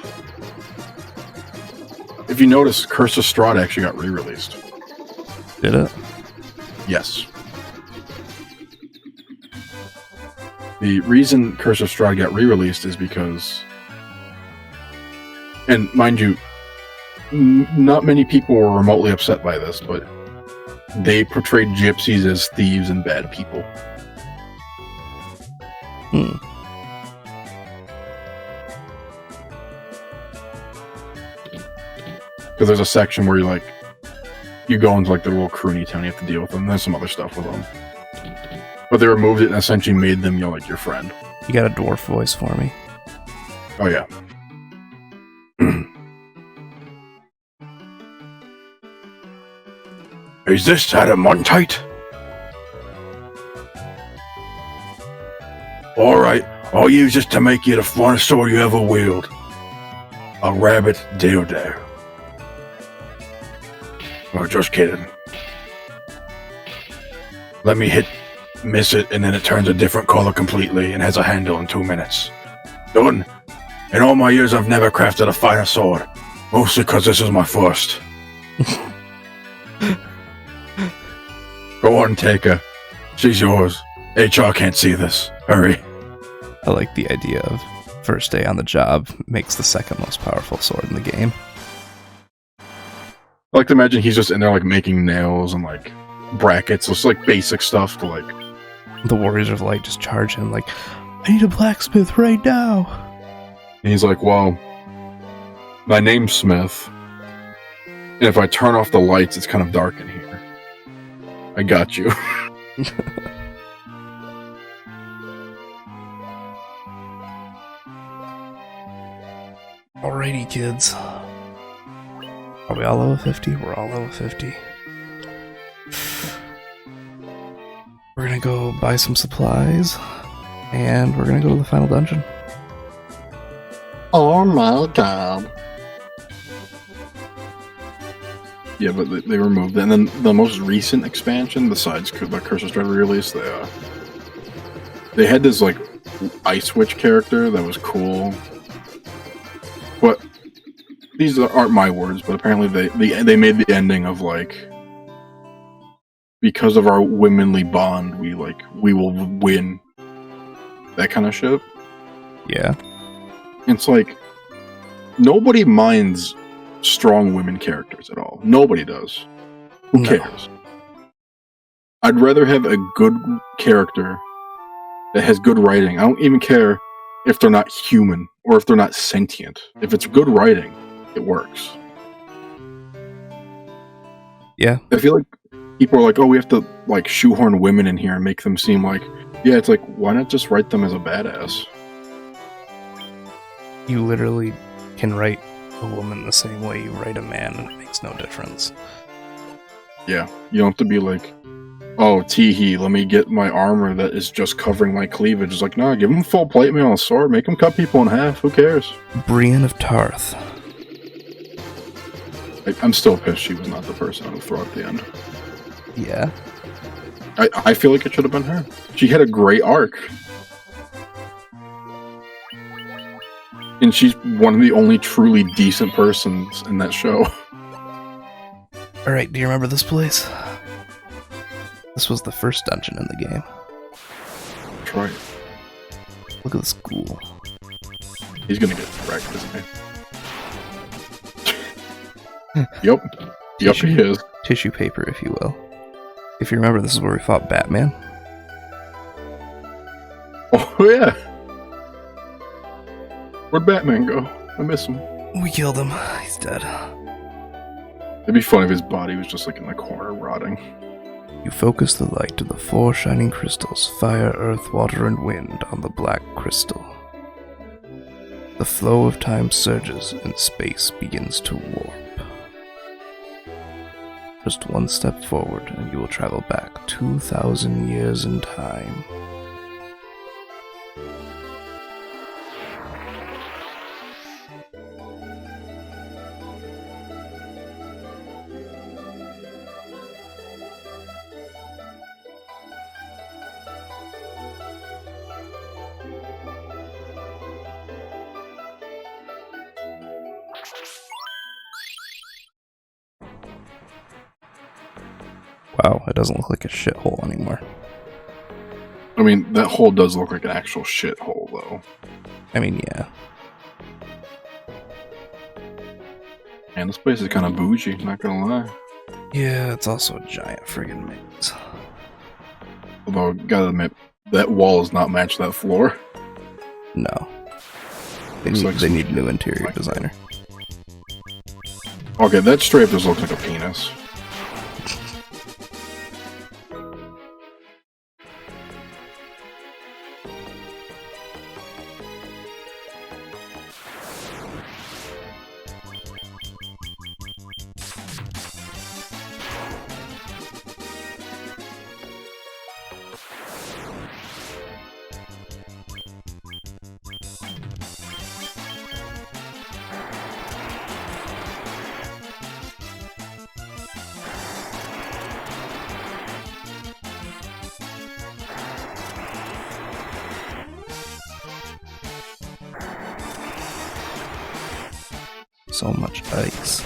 If you notice, Curse of Strahd actually got re-released. Did it? Yes. The reason Curse of Strahd got re-released is because, and mind you, not many people were remotely upset by this, but they portrayed gypsies as thieves and bad people. Because there's a section where you go into like the little croony town, you have to deal with them. There's some other stuff with them. But they removed it and essentially made them, like, your friend. You got a dwarf voice for me? Oh, yeah. Is this adamantite? Alright, I'll use this to make you the finest sword you ever wield. A rabbit dildo. Oh, just kidding. Let me miss it, and then it turns a different color completely and has a handle in 2 minutes. Done. In all my years, I've never crafted a finer sword. Mostly because this is my first. Go on, take her. She's yours. HR can't see this. Hurry. I like the idea of first day on the job makes the second most powerful sword in the game. I like to imagine he's just in there, like, making nails and, like, brackets. So it's, like, basic stuff to, like... The Warriors of Light just charge him like, I need a blacksmith right now. And he's like, well, my name's Smith. And if I turn off the lights, it's kind of dark in here. I got you. Alrighty, kids. Are we all level 50? We're all level 50. We're gonna go buy some supplies, and we're gonna go to the final dungeon. Oh my god. Yeah, but they removed it. And then the most recent expansion, besides the Curse Driver release, they had this like Ice Witch character that was cool. But these aren't my words, but apparently they made the ending of like, because of our womanly bond, we will win. That kind of shit. Yeah. It's like nobody minds strong women characters at all. Nobody does. Who cares? I'd rather have a good character that has good writing. I don't even care if they're not human or if they're not sentient. If it's good writing, it works. Yeah. I feel like people are like, oh, we have to like shoehorn women in here and make them seem like, yeah, it's like, why not just write them as a badass? You literally can write a woman the same way you write a man, and it makes no difference. Yeah, you don't have to be like, oh, teehee, let me get my armor that is just covering my cleavage. It's like, nah, give him full plate mail and a sword, make him cut people in half, who cares? Brienne of Tarth. I'm still pissed she was not the person on the throw at the end. Yeah. I feel like it should have been her. She had a great arc. And she's one of the only truly decent persons in that show. Alright, do you remember this place? This was the first dungeon in the game. That's right. Look at this ghoul. He's gonna get wrecked, isn't he? Yep, he is. Tissue paper, if you will. If you remember, this is where we fought Batman. Oh, yeah. Where'd Batman go? I miss him. We killed him. He's dead. It'd be funny if his body was just like in the corner rotting. You focus the light to the 4 shining crystals, fire, earth, water, and wind, on the black crystal. The flow of time surges and space begins to warp. Just one step forward and you will travel back 2,000 years in time. Wow, it doesn't look like a shithole anymore. I mean, that hole does look like an actual shithole, though. I mean, yeah. Man, this place is kind of bougie, not gonna lie. Yeah, it's also a giant friggin' maze. Although, gotta admit, that wall does not match that floor. No. Looks They like need new interior designer. Okay, that straight up just looks like a penis. So much ice.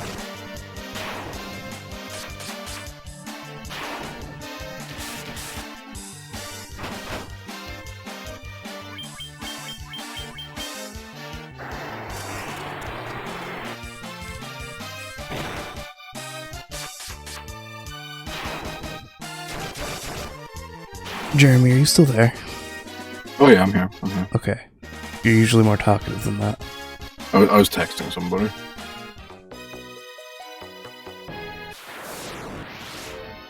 Jeremy, are you still there? Oh yeah, I'm here. Okay. You're usually more talkative than that. I was texting somebody.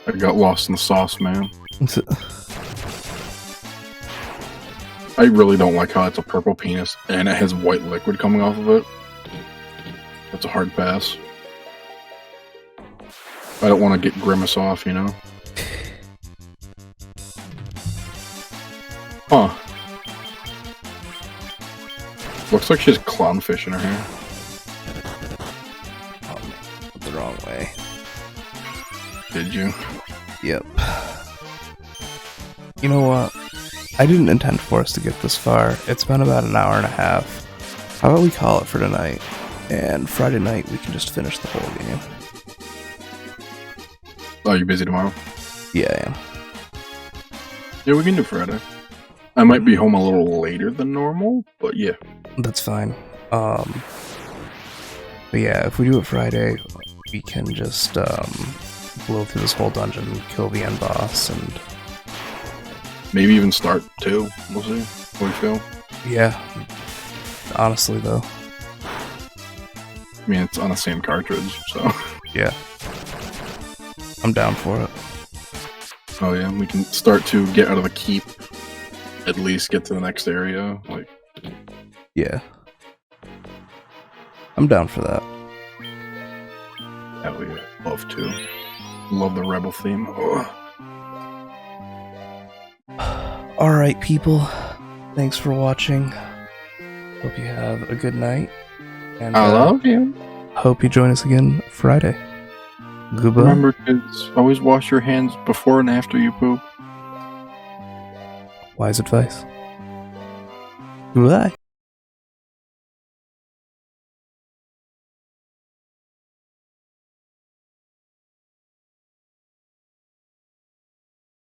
I got lost in the sauce, man. I really don't like how it's a purple penis and it has white liquid coming off of it. That's a hard pass. I don't want to get Grimace off, you know? Huh. Looks like she has clownfish in her hair. Oh man, went the wrong way. Did you? Yep. You know what? I didn't intend for us to get this far. It's been about an hour and a half. How about we call it for tonight? And Friday night we can just finish the whole game. Oh, you're busy tomorrow? Yeah, I am. Yeah, we can do Friday. I might be home a little later than normal, but yeah. That's fine. But yeah, if we do it Friday, we can just blow through this whole dungeon, kill the end boss, and Maybe even start 2. We'll see. What do you feel? yeah. Honestly, though, I mean, it's on the same cartridge, so. yeah, I'm down for it. Oh yeah, we can start to get out of the keep. At least get to the next area. Like, Yeah, I'm down for that. hell yeah. Love to. Love the rebel theme. Ugh. All right, people. Thanks for watching. Hope you have a good night. And I love you. hope you join us again Friday. Goodbye. Remember, kids, always wash your hands before and after you poop. Wise advice. Goodbye.